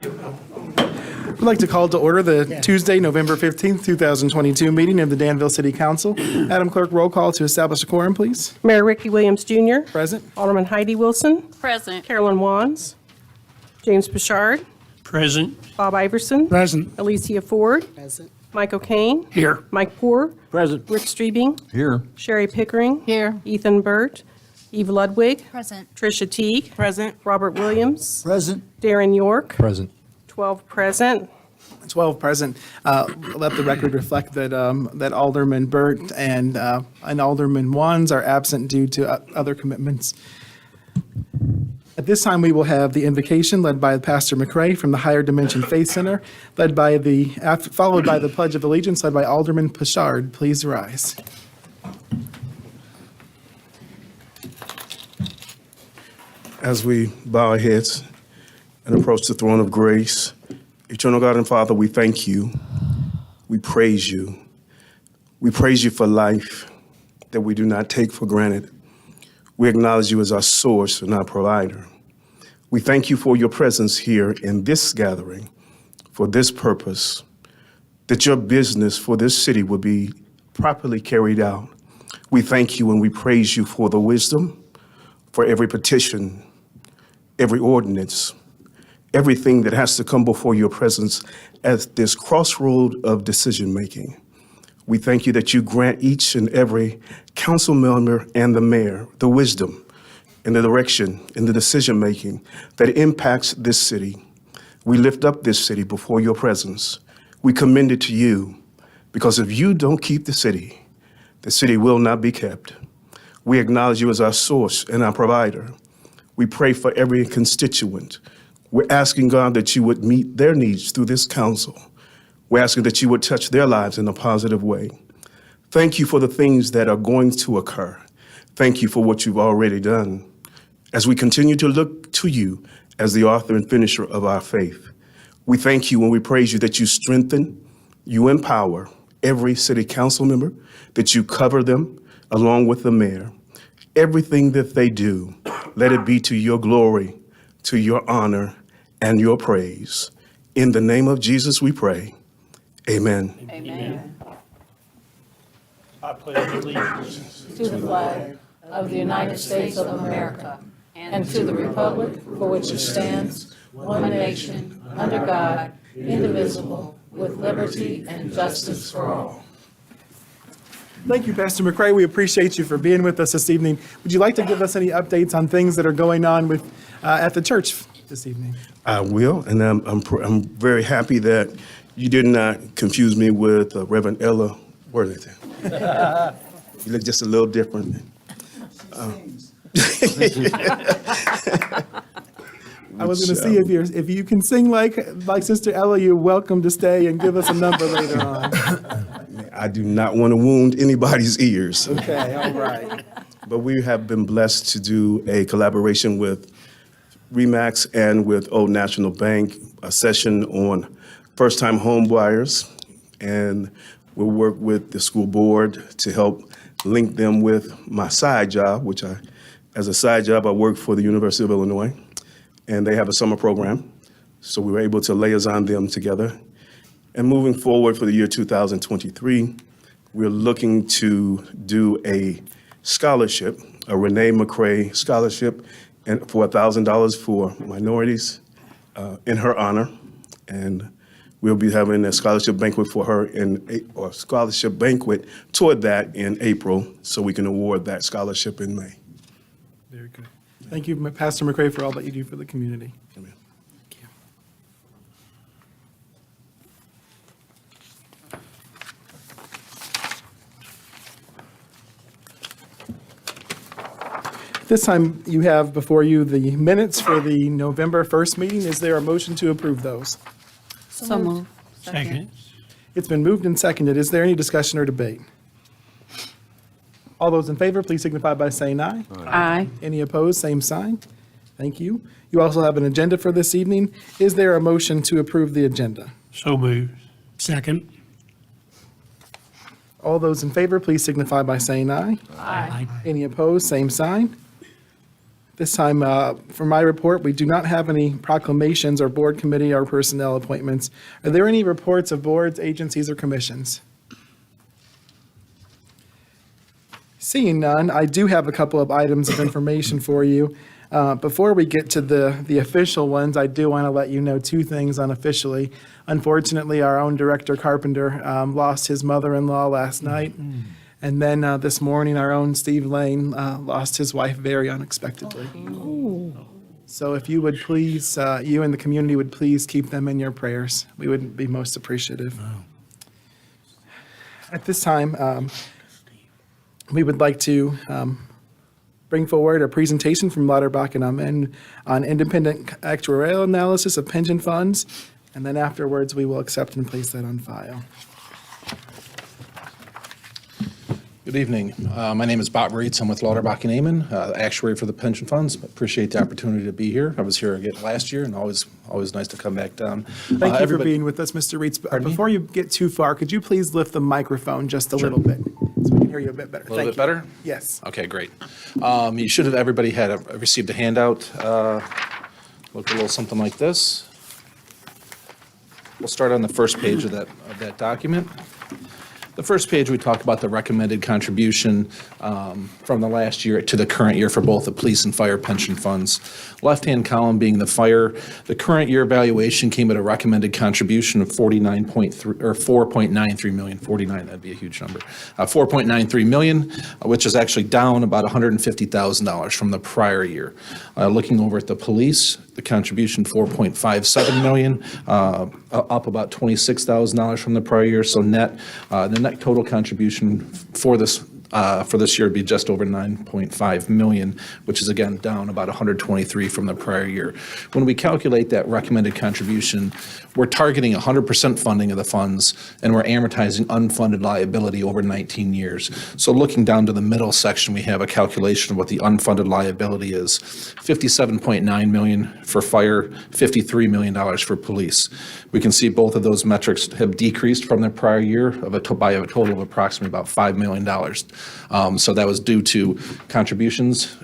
I'd like to call to order the Tuesday, November 15th, 2022 meeting of the Danville City Council. Madam Clerk, roll call to establish a quorum, please. Mayor Ricky Williams Jr. Present. Alderman Heidi Wilson. Present. Carolyn Wands. James Bouchard. Present. Bob Iverson. Present. Alicia Ford. Present. Mike O'Kane. Here. Mike Poor. Present. Rick Streebing. Here. Sherry Pickering. Here. Ethan Burt. Eve Ludwig. Present. Tricia Teague. Present. Robert Williams. Present. Darren York. Present. 12 present. 12 present. Let the record reflect that that Alderman Burt and Alderman Wands are absent due to other commitments. At this time, we will have the invocation led by Pastor McCray from the Higher Dimension Faith Center, followed by the Pledge of Allegiance led by Alderman Bouchard. Please rise. As we bow our heads and approach the throne of grace, eternal God and Father, we thank you. We praise you. We praise you for life that we do not take for granted. We acknowledge you as our source and our provider. We thank you for your presence here in this gathering for this purpose, that your business for this city will be properly carried out. We thank you and we praise you for the wisdom, for every petition, every ordinance, everything that has to come before your presence at this crossroad of decision-making. We thank you that you grant each and every council member and the mayor the wisdom and the direction and the decision-making that impacts this city. We lift up this city before your presence. We commend it to you, because if you don't keep the city will not be kept. We acknowledge you as our source and our provider. We pray for every constituent. We're asking, God, that you would meet their needs through this council. We're asking that you would touch their lives in a positive way. Thank you for the things that are going to occur. Thank you for what you've already done. As we continue to look to you as the author and finisher of our faith, we thank you and we praise you that you strengthen, you empower every city council member, that you cover them along with the mayor. Everything that they do, let it be to your glory, to your honor, and your praise. In the name of Jesus we pray. Amen. Amen. I pledge allegiance To the flag of the United States of America and to the republic for which it stands, one nation, under God, indivisible, with liberty and justice for all. Thank you, Pastor McCray. We appreciate you for being with us this evening. Would you like to give us any updates on things that are going on at the church this evening? I will, and I'm very happy that you did not confuse me with Reverend Ella Worthington. You look just a little different. I was going to see if you can sing like Sister Ella, you're welcome to stay and give us a number later on. I do not want to wound anybody's ears. Okay, all right. But we have been blessed to do a collaboration with RE/MAX and with Old National Bank, a session on first-time home buyers. And we'll work with the school board to help link them with my side job, as a side job, I work for the University of Illinois. And they have a summer program. So we were able to liaison them together. And moving forward for the year 2023, we're looking to do a scholarship, a Renee McCray scholarship, and for $1,000 for minorities in her honor. And we'll be having a scholarship banquet for her or scholarship banquet toward that in April, so we can award that scholarship in May. Very good. Thank you, Pastor McCray, for all that you do for the community. Amen. Thank you. This time, you have before you the minutes for the November 1st meeting. Is there a motion to approve those? So moved. Second. It's been moved and seconded. Is there any discussion or debate? All those in favor, please signify by saying aye. Aye. Any opposed, same sign. Thank you. You also have an agenda for this evening. Is there a motion to approve the agenda? So moved. Second. All those in favor, please signify by saying aye. Aye. Any opposed, same sign. This time, for my report, we do not have any proclamations or board committee or personnel appointments. Are there any reports of boards, agencies, or commissions? Seeing none, I do have a couple of items of information for you. Before we get to the official ones, I do want to let you know two things unofficially. Unfortunately, our own Director Carpenter lost his mother-in-law last night. And then this morning, our own Steve Lane lost his wife very unexpectedly. So if you would please, you and the community would please keep them in your prayers. We would be most appreciative. At this time, we would like to bring forward a presentation from Lauterbach and Amen on independent actuarial analysis of pension funds. And then afterwards, we will accept and place that on file. Good evening. My name is Bob Reitz. I'm with Lauterbach and Amon, actuary for the pension funds. Appreciate the opportunity to be here. I was here again last year, and always nice to come back down. Thank you for being with us, Mr. Reitz. Before you get too far, could you please lift the microphone just a little bit so we can hear you a bit better? A little bit better? Yes. Okay, great. You should have, everybody received a handout. Looked a little something like this. We'll start on the first page of that document. The first page, we talk about the recommended contribution from the last year to the current year for both the police and fire pension funds. Left-hand column being the fire. The current year valuation came at a recommended contribution of 4.93 million. 49, that'd be a huge number. 4.93 million, which is actually down about $150,000 from the prior year. Looking over at the police, the contribution 4.57 million, up about $26,000 from the prior year. So the net total contribution for this year would be just over 9.5 million, which is again down about 123 from the prior year. When we calculate that recommended contribution, we're targeting 100% funding of the funds, and we're amortizing unfunded liability over 19 years. So looking down to the middle section, we have a calculation of what the unfunded liability is. 57.9 million for fire, $53 million for police. We can see both of those metrics have decreased from the prior year by a total of approximately about $5 million. So that was due to contributions.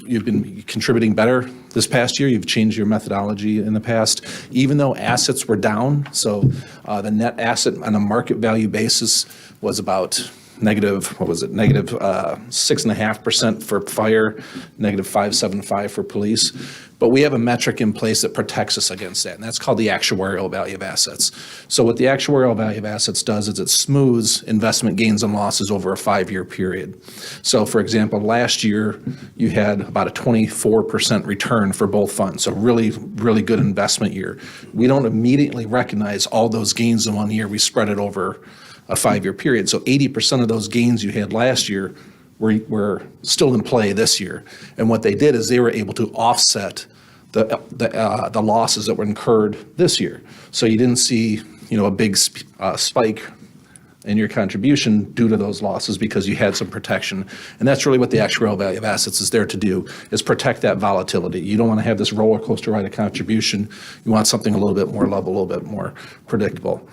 You've been contributing better this past year. You've changed your methodology in the past, even though assets were down. So the net asset on a market value basis was about negative 6.5% for fire, negative 5.75 for police. But we have a metric in place that protects us against that, and that's called the actuarial value of assets. So what the actuarial value of assets does is it smooths investment gains and losses over a 5-year period. So for example, last year you had about a 24% return for both funds, so really, really good investment year. We don't immediately recognize all those gains in 1 year. We spread it over a 5-year period. So 80% of those gains you had last year were still in play this year. And what they did is they were able to offset the losses that were incurred this year. So you didn't see, a big spike in your contribution due to those losses because you had some protection. And that's really what the actuarial value of assets is there to do, is protect that volatility. You don't want to have this roller coaster ride of contribution. You want something a little bit more level, a little bit more predictable.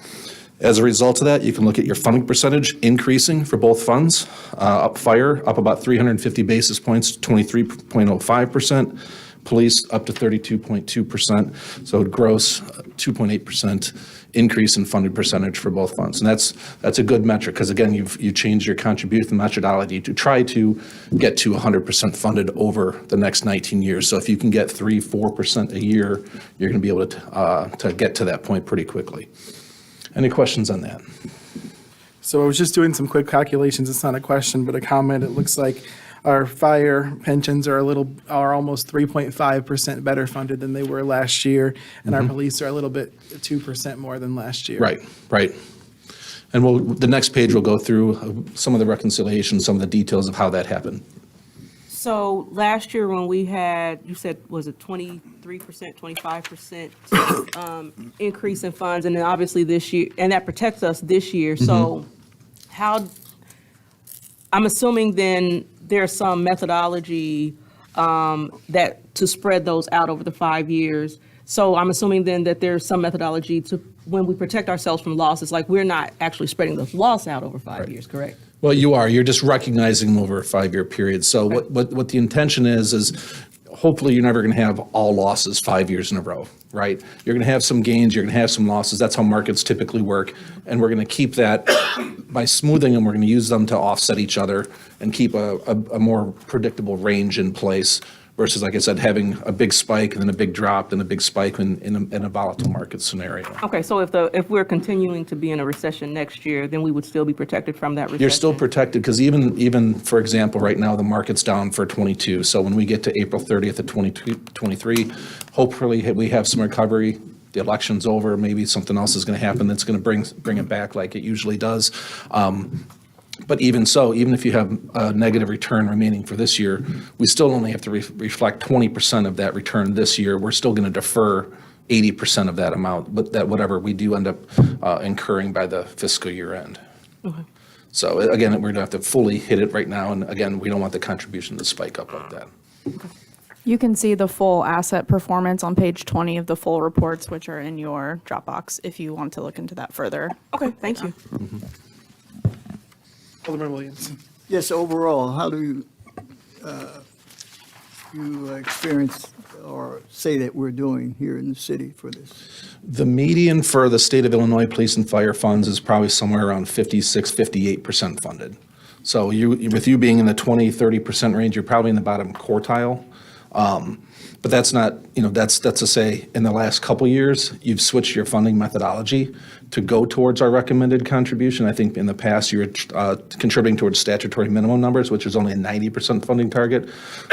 As a result of that, you can look at your funding percentage increasing for both funds. Fire up about 350 basis points, 23.05%. Police up to 32.2%. So gross 2.8% increase in funded percentage for both funds. And that's a good metric because again, you changed your contribution methodology to try to get to 100% funded over the next 19 years. So if you can get 3-4% a year, you're going to be able to get to that point pretty quickly. Any questions on that? So I was just doing some quick calculations. It's not a question, but a comment. It looks like our fire pensions are almost 3.5% better funded than they were last year, and our police are a little bit 2% more than last year. Right. And the next page will go through some of the reconciliation, some of the details of how that happened. So last year when we had, you said, was it 23%, 25% increase in funds, and then obviously this year, and that protects us this year. So I'm assuming then there's some methodology that to spread those out over the 5 years. So I'm assuming then that there's some methodology to, when we protect ourselves from losses, like we're not actually spreading those loss out over 5 years, correct? Well, you are. You're just recognizing them over a 5-year period. So what the intention is hopefully you're never going to have all losses 5 years in a row, right? You're going to have some gains, you're going to have some losses. That's how markets typically work. And we're going to keep that by smoothing them. We're going to use them to offset each other and keep a more predictable range in place versus, like I said, having a big spike and then a big drop and a big spike in a volatile market scenario. Okay, so if we're continuing to be in a recession next year, then we would still be protected from that recession? You're still protected because even, for example, right now, the market's down for 22. So when we get to April 30th of 2023, hopefully we have some recovery. The election's over, maybe something else is going to happen that's going to bring it back like it usually does. But even so, even if you have a negative return remaining for this year, we still only have to reflect 20% of that return this year. We're still going to defer 80% of that amount, but that whatever we do end up incurring by the fiscal year end. Okay. So again, we're going to have to fully hit it right now. And again, we don't want the contribution to spike up like that. You can see the full asset performance on page 20 of the full reports, which are in your Dropbox, if you want to look into that further. Okay, thank you. Alderman Williams. Yes, overall, how do you experience or say that we're doing here in the city for this? The median for the state of Illinois police and fire funds is probably somewhere around 56, 58% funded. So with you being in the 20, 30% range, you're probably in the bottom quartile. But that's not, that's to say, in the last couple years, you've switched your funding methodology to go towards our recommended contribution. I think in the past, you were contributing towards statutory minimum numbers, which is only a 90% funding target.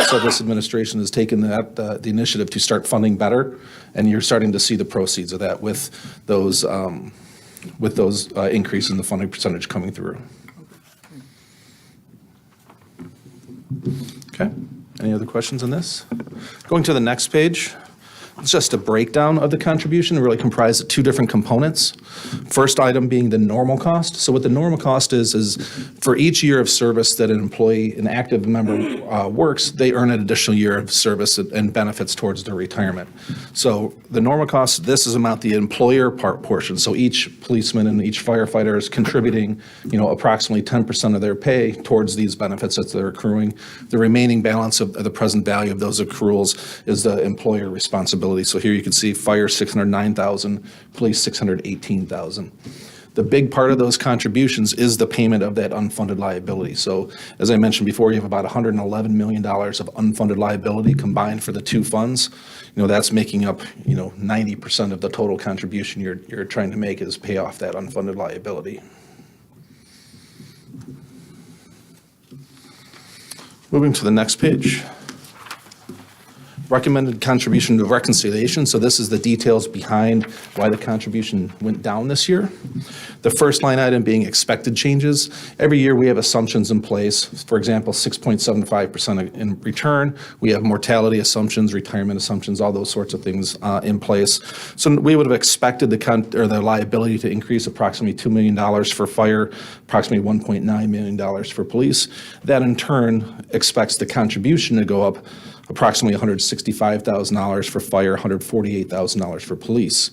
So this administration has taken the initiative to start funding better, and you're starting to see the proceeds of that with those increases in the funding percentage coming through. Okay. Any other questions on this? Going to the next page, it's just a breakdown of the contribution, really comprised of two different components. First item being the normal cost. So what the normal cost is for each year of service that an employee, an active member works, they earn an additional year of service and benefits towards their retirement. So the normal cost, this is amount the employer portion. So each policeman and each firefighter is contributing, approximately 10% of their pay towards these benefits that they're accruing. The remaining balance of the present value of those accruals is the employer responsibility. So here you can see fire $609,000, police $618,000. The big part of those contributions is the payment of that unfunded liability. So as I mentioned before, you have about $111 million of unfunded liability combined for the two funds. That's making up 90% of the total contribution you're trying to make is pay off that unfunded liability. Moving to the next page. Recommended contribution to reconciliation. So this is the details behind why the contribution went down this year. The first line item being expected changes. Every year we have assumptions in place. For example, 6.75% in return. We have mortality assumptions, retirement assumptions, all those sorts of things in place. So we would have expected the liability to increase approximately $2 million for fire, approximately $1.9 million for police. That in turn expects the contribution to go up approximately $165,000 for fire, $148,000 for police.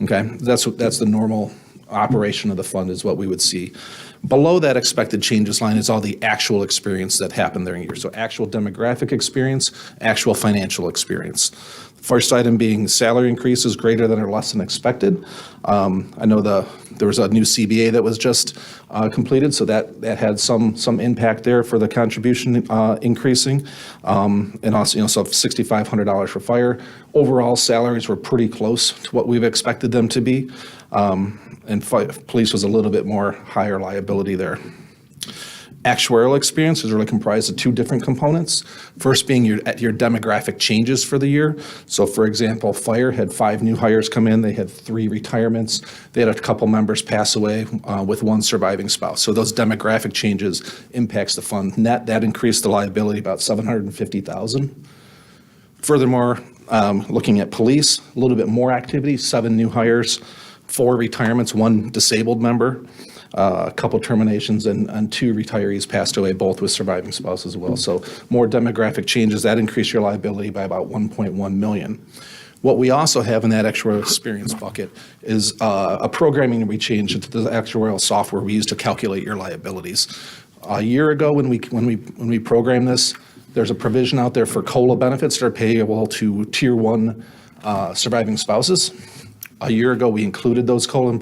Okay, that's the normal operation of the fund is what we would see. Below that expected changes line is all the actual experience that happened during the year. So actual demographic experience, actual financial experience. First item being salary increases greater than or less than expected. I know there was a new CBA that was just completed, so that had some impact there for the contribution increasing. And also, so $6,500 for fire. Overall, salaries were pretty close to what we've expected them to be. And police was a little bit more higher liability there. Actuarial experience is really comprised of two different components. First being your demographic changes for the year. So for example, fire had 5 new hires come in. They had 3 retirements. They had a couple members pass away with 1 surviving spouse. So those demographic changes impacts the fund. Net, that increased the liability about $750,000. Furthermore, looking at police, a little bit more activity, 7 new hires, 4 retirements, 1 disabled member. A couple terminations and 2 retirees passed away, both with surviving spouse as well. So more demographic changes, that increased your liability by about $1.1 million. What we also have in that actuarial experience bucket is a programming we changed to the actuarial software we use to calculate your liabilities. A year ago when we programmed this, There's a provision out there for COLA benefits that are payable to Tier 1 surviving spouses. A year ago, we included those COLA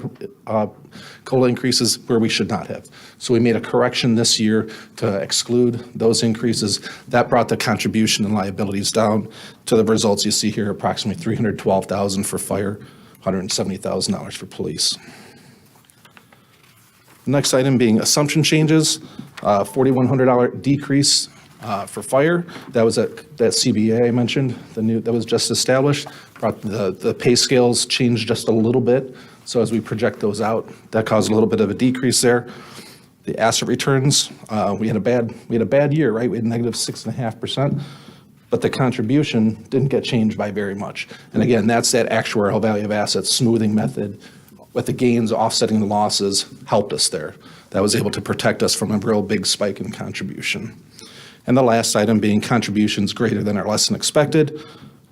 increases where we should not have. So we made a correction this year to exclude those increases. That brought the contribution and liabilities down to the results you see here, approximately $312,000 for fire, $170,000 for police. Next item being assumption changes, $4,100 decrease for fire. That was that CBA I mentioned, that was just established. Brought the pay scales changed just a little bit. So as we project those out, that caused a little bit of a decrease there. The asset returns, we had a bad year, right? We had negative 6.5%, but the contribution didn't get changed by very much. And again, that's that actuarial value of assets smoothing method with the gains offsetting the losses helped us there. That was able to protect us from a real big spike in contribution. And the last item being contributions greater than or less than expected.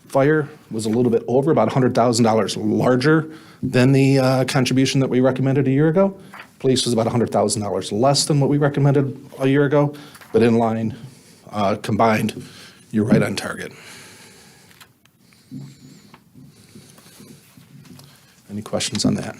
Fire was a little bit over, about $100,000 larger than the contribution that we recommended a year ago. Police was about $100,000 less than what we recommended a year ago, but in line, combined, you're right on target. Any questions on that?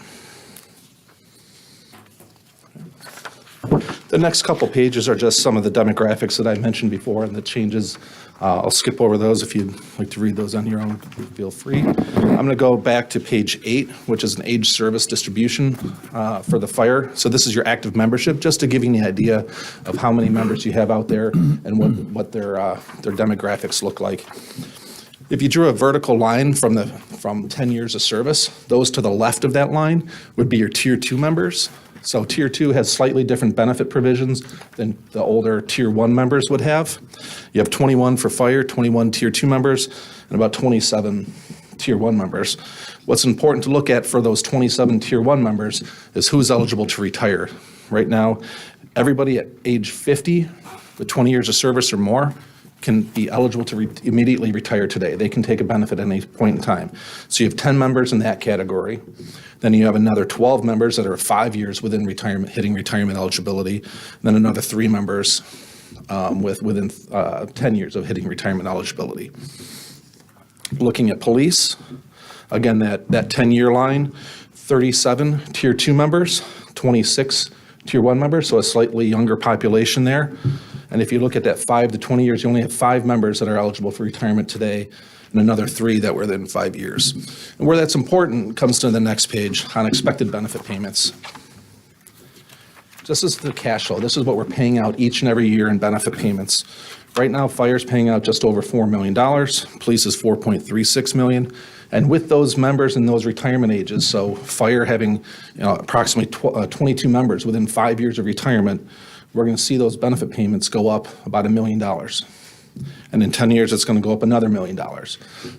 The next couple pages are just some of the demographics that I mentioned before and the changes. I'll skip over those. If you'd like to read those on your own, feel free. I'm going to go back to page 8, which is an age service distribution for the fire. So this is your active membership, just to give you an idea of how many members you have out there and what their demographics look like. If you drew a vertical line from 10 years of service, those to the left of that line would be your Tier 2 members. So Tier 2 has slightly different benefit provisions than the older Tier 1 members would have. You have 21 for fire, 21 Tier 2 members, and about 27 Tier 1 members. What's important to look at for those 27 Tier 1 members is who's eligible to retire. Right now, everybody at age 50 with 20 years of service or more can be eligible to immediately retire today. They can take a benefit at any point in time. So you have 10 members in that category. Then you have another 12 members that are 5 years within retirement, hitting retirement eligibility. And then another 3 members within 10 years of hitting retirement eligibility. Looking at police, again, that 10-year line, 37 Tier 2 members, 26 Tier 1 members, so a slightly younger population there. And if you look at that 5 to 20 years, you only have 5 members that are eligible for retirement today and another 3 that were within 5 years. And where that's important comes to the next page, unexpected benefit payments. This is the cash flow. This is what we're paying out each and every year in benefit payments. Right now, fire's paying out just over $4 million. Police is $4.36 million. And with those members in those retirement ages, so fire having approximately 22 members within 5 years of retirement, we're going to see those benefit payments go up about $1 million. And in 10 years, it's going to go up another $1 million.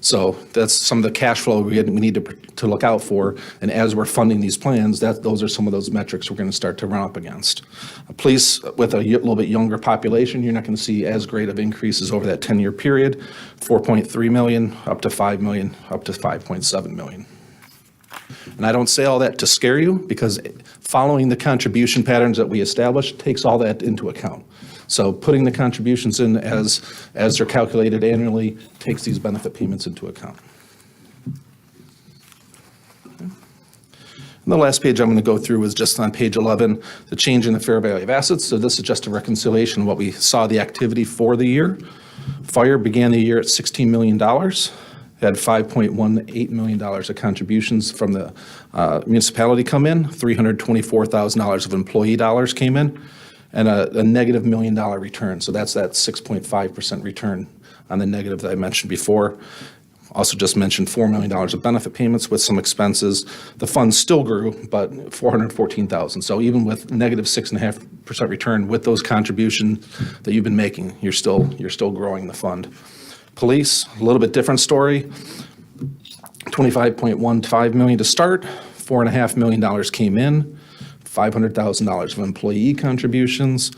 So that's some of the cash flow we need to look out for. And as we're funding these plans, those are some of those metrics we're going to start to run up against. Police, with a little bit younger population, you're not going to see as great of increases over that 10-year period, 4.3 million, up to 5 million, up to 5.7 million. And I don't say all that to scare you, because following the contribution patterns that we established takes all that into account. So putting the contributions in as they're calculated annually takes these benefit payments into account. And the last page I'm going to go through is just on page 11, the change in the fair value of assets. So this is just a reconciliation of what we saw the activity for the year. Fire began the year at $16 million. It had $5.18 million of contributions from the municipality come in, $324,000 of employee dollars came in, and a negative $1 million return. So that's that 6.5% return on the negative that I mentioned before. Also just mentioned $4 million of benefit payments with some expenses. The fund still grew, but $414,000. So even with negative 6.5% return with those contributions that you've been making, you're still growing the fund. Police, a little bit different story. $25.15 million to start, $4.5 million came in, $500,000 of employee contributions,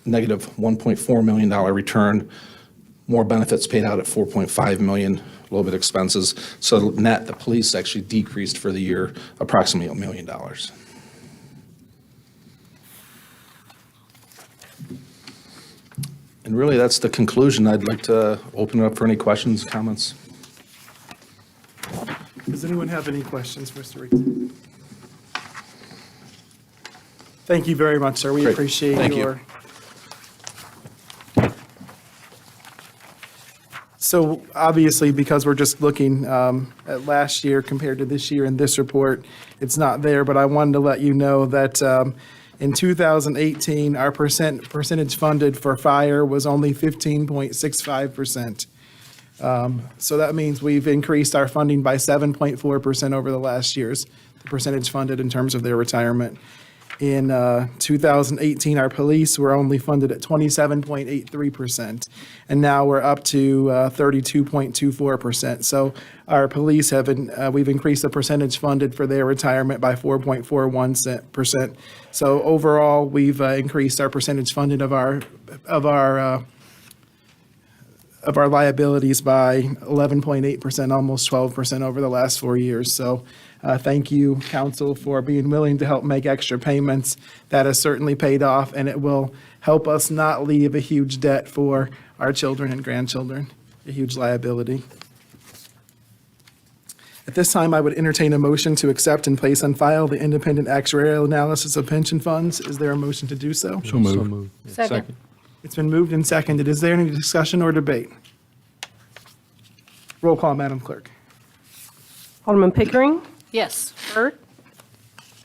negative $1.4 million return, more benefits paid out at $4.5 million, a little bit expenses. So net, the police actually decreased for the year approximately $1 million. And really, that's the conclusion. I'd like to open it up for any questions, comments. Does anyone have any questions, Mr. Reed? Thank you very much, sir. We Great. appreciate Thank you. your. So obviously, because we're just looking at last year compared to this year in this report, it's not there, but I wanted to let you know that in 2018, our percentage funded for fire was only 15.65%. So that means we've increased our funding by 7.4% over the last year's, the percentage funded in terms of their retirement. In 2018, our police were only funded at 27.83%, and now we're up to 32.24%. So our police we've increased the percentage funded for their retirement by 4.41%. So overall, we've increased our percentage funded of our liabilities by 11.8%, almost 12% over the last 4 years. So thank you, council, for being willing to help make extra payments. That has certainly paid off, and it will help us not leave a huge debt for our children and grandchildren, a huge liability. At this time, I would entertain a motion to accept and place on file the independent actuarial analysis of pension funds. Is there a motion to do so? So moved. Second. It's been moved and seconded. Is there any discussion or debate? Roll call, Madam Clerk. Alderman Pickering, Yes. Burt,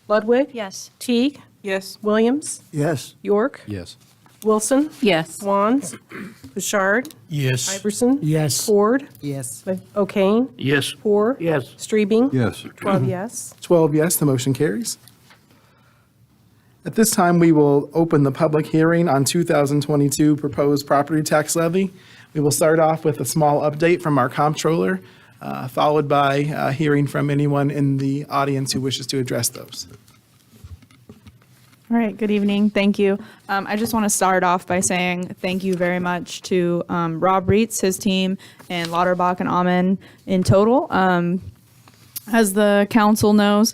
Ludwig. Yes. Teague, Yes. Williams, Yes. York, Yes. Wilson, Yes. Wands, Bouchard, Yes. Iverson. Yes. Ford, Yes. O'Kane, Yes. Poor. Yes. Strebing. Yes. 12 yes. 12 yes, the motion carries. At this time, we will open the public hearing on 2022 proposed property tax levy. We will start off with a small update from our comptroller, followed by hearing from anyone in the audience who wishes to address those. All right, good evening. Thank you. I just want to start off by saying thank you very much to Rob Reitz, his team, and Lauterbach and Amen in total. As the council knows,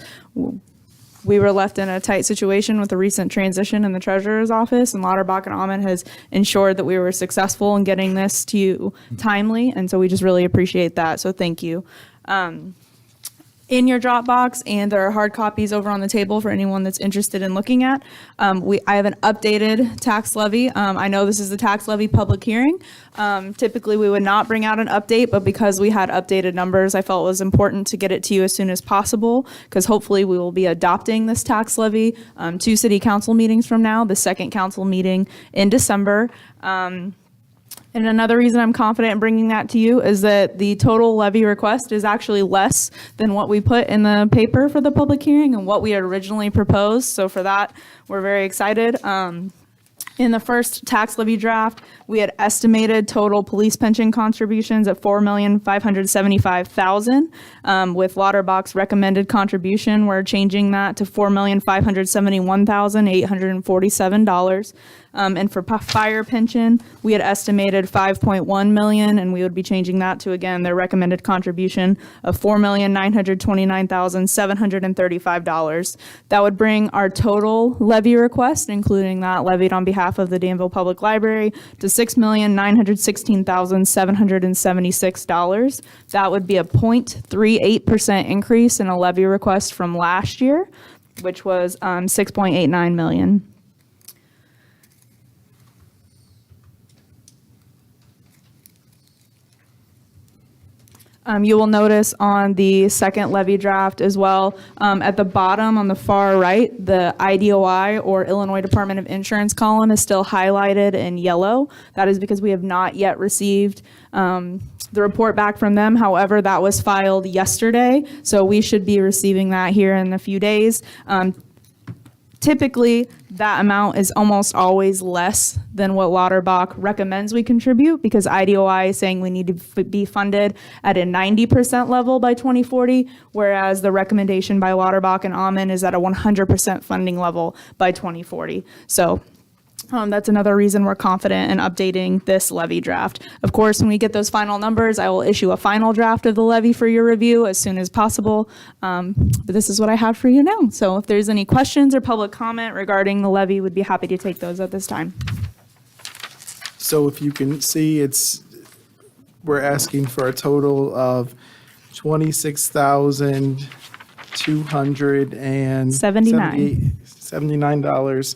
we were left in a tight situation with the recent transition in the treasurer's office, and Lauterbach and Amen has ensured that we were successful in getting this to you timely, and so we just really appreciate that, so thank you. In your Dropbox, and there are hard copies over on the table for anyone that's interested in looking at. I have an updated tax levy. I know this is the tax levy public hearing. Typically, we would not bring out an update, but because we had updated numbers, I felt it was important to get it to you as soon as possible, because hopefully we will be adopting this tax levy 2 city council meetings from now, the second council meeting in December. And another reason I'm confident in bringing that to you is that the total levy request is actually less than what we put in the paper for the public hearing and what we had originally proposed. So for that, we're very excited. In the first tax levy draft, we had estimated total police pension contributions at $4,575,000. With Lauterbach's recommended contribution, we're changing that to $4,571,847. And for fire pension, we had estimated $5.1 million, and we would be changing that to, again, their recommended contribution of $4,929,735. That would bring our total levy request, including that levied on behalf of the Danville Public Library, to $6,916,776. That would be a 0.38% increase in a levy request from last year, which was $6.89 million. You will notice on the second levy draft as well, at the bottom on the far right, the IDOI, or Illinois Department of Insurance column, is still highlighted in yellow. That is because we have not yet received the report back from them. However, that was filed yesterday, so we should be receiving that here in a few days. Typically, that amount is almost always less than what Lauterbach recommends we contribute, because IDOI is saying we need to be funded at a 90% level by 2040, whereas the recommendation by Lauterbach and Amen is at a 100% funding level by 2040. So that's another reason we're confident in updating this levy draft. Of course, when we get those final numbers, I will issue a final draft of the levy for your review as soon as possible. But this is what I have for you now. So if there's any questions or public comment regarding the levy, we'd be happy to take those at this time. So if you can see, we're asking for a total of $26,279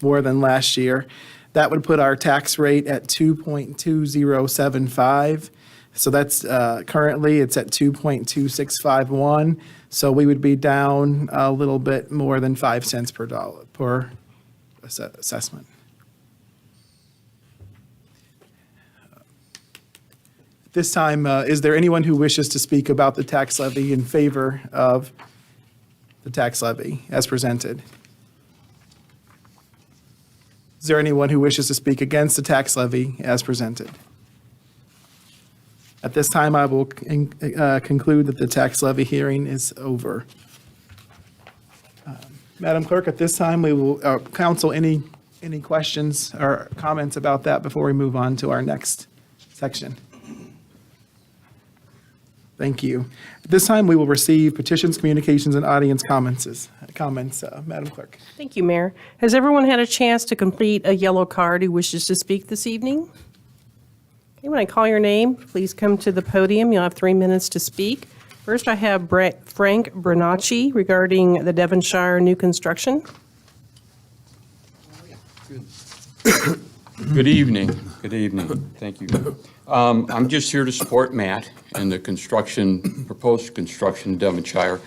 more than last year. That would put our tax rate at 2.2075. So that's, currently it's at 2.2651. So we would be down a little bit more than 5 cents per dollar per assessment. This time, is there anyone who wishes to speak about the tax levy in favor of the tax levy as presented? Is there anyone who wishes to speak against the tax levy as presented? At this time, I will conclude that the tax levy hearing is over. Madam Clerk, at this time, we will, counsel, any questions or comments about that before we move on to our next section? Thank you. At this time, we will receive petitions, communications, and audience comments. Madam Clerk. Thank you, Mayor. Has everyone had a chance to complete a yellow card who wishes to speak this evening? Okay, when I call your name, please come to the podium. You'll have 3 minutes to speak. First, I have Frank Bernacci regarding the Devonshire new construction. Good evening. Good evening. Thank you. I'm just here to support Matt and the proposed construction in Devonshire.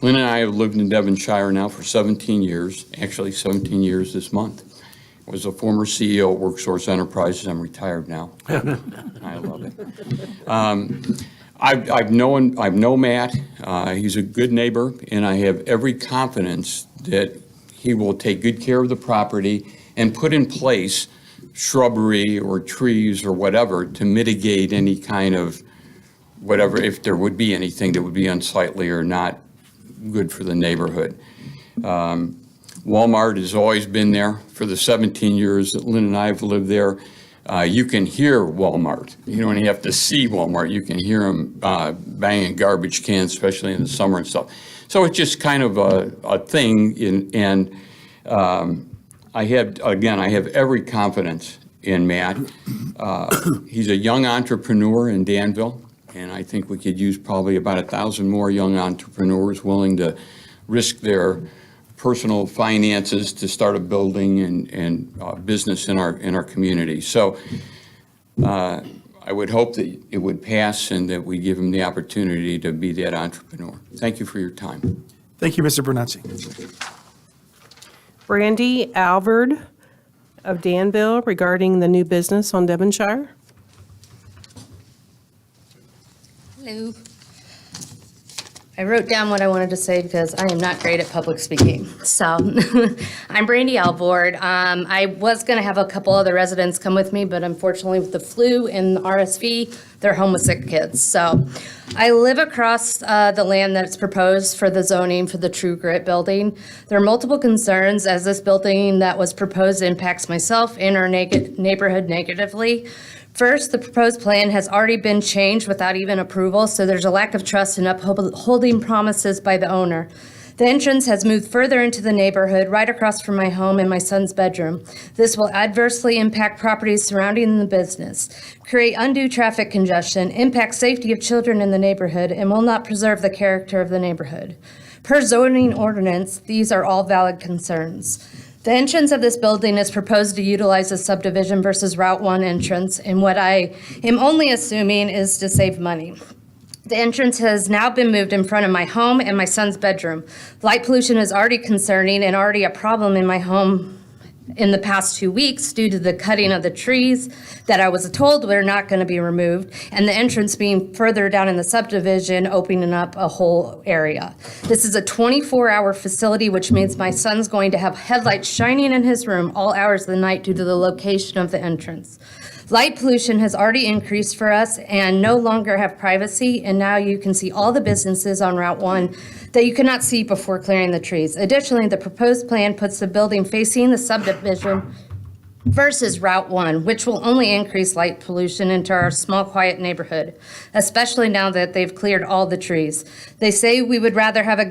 Lynn and I have lived in Devonshire now for 17 years, actually 17 years this month. I was a former CEO at WorkSource Enterprises. I'm retired now. I love it. I've known Matt. He's a good neighbor, and I have every confidence that he will take good care of the property and put in place shrubbery or trees or whatever to mitigate any kind of whatever, if there would be anything that would be unsightly or not good for the neighborhood. Walmart has always been there for the 17 years that Lynn and I have lived there. You can hear Walmart. You don't even have to see Walmart. You can hear them banging garbage cans, especially in the summer and stuff. So it's just kind of a thing, I have every confidence in Matt. He's a young entrepreneur in Danville, and I think we could use probably about 1,000 more young entrepreneurs willing to risk their personal finances to start a building and business in our community. So I would hope that it would pass and that we give him the opportunity to be that entrepreneur. Thank you for your time. Thank you, Mr. Bernacci. Brandy Alvord of Danville regarding the new business on Devonshire. Hello. I wrote down what I wanted to say because I am not great at public speaking. So I'm Brandy Alvord. I was going to have a couple other residents come with me, but unfortunately with the flu and the RSV, they're home with sick kids. So I live across the land that's proposed for the zoning for the True Grit building. There are multiple concerns as this building that was proposed impacts myself and our neighborhood negatively. First, the proposed plan has already been changed without even approval, so there's a lack of trust in upholding promises by the owner. The entrance has moved further into the neighborhood, right across from my home and my son's bedroom. This will adversely impact properties surrounding the business, create undue traffic congestion, impact safety of children in the neighborhood, and will not preserve the character of the neighborhood. Per zoning ordinance, these are all valid concerns. The entrance of this building is proposed to utilize a subdivision versus Route 1 entrance, and what I am only assuming is to save money. The entrance has now been moved in front of my home and my son's bedroom. Light pollution is already concerning and already a problem in my home in the past 2 weeks due to the cutting of the trees that I was told were not going to be removed, and the entrance being further down in the subdivision, opening up a whole area. This is a 24-hour facility, which means my son's going to have headlights shining in his room all hours of the night due to the location of the entrance. Light pollution has already increased for us and no longer have privacy, and now you can see all the businesses on Route 1 that you could not see before clearing the trees. Additionally, the proposed plan puts the building facing the subdivision versus Route 1, which will only increase light pollution into our small, quiet neighborhood, especially now that they've cleared all the trees. They say we would rather have a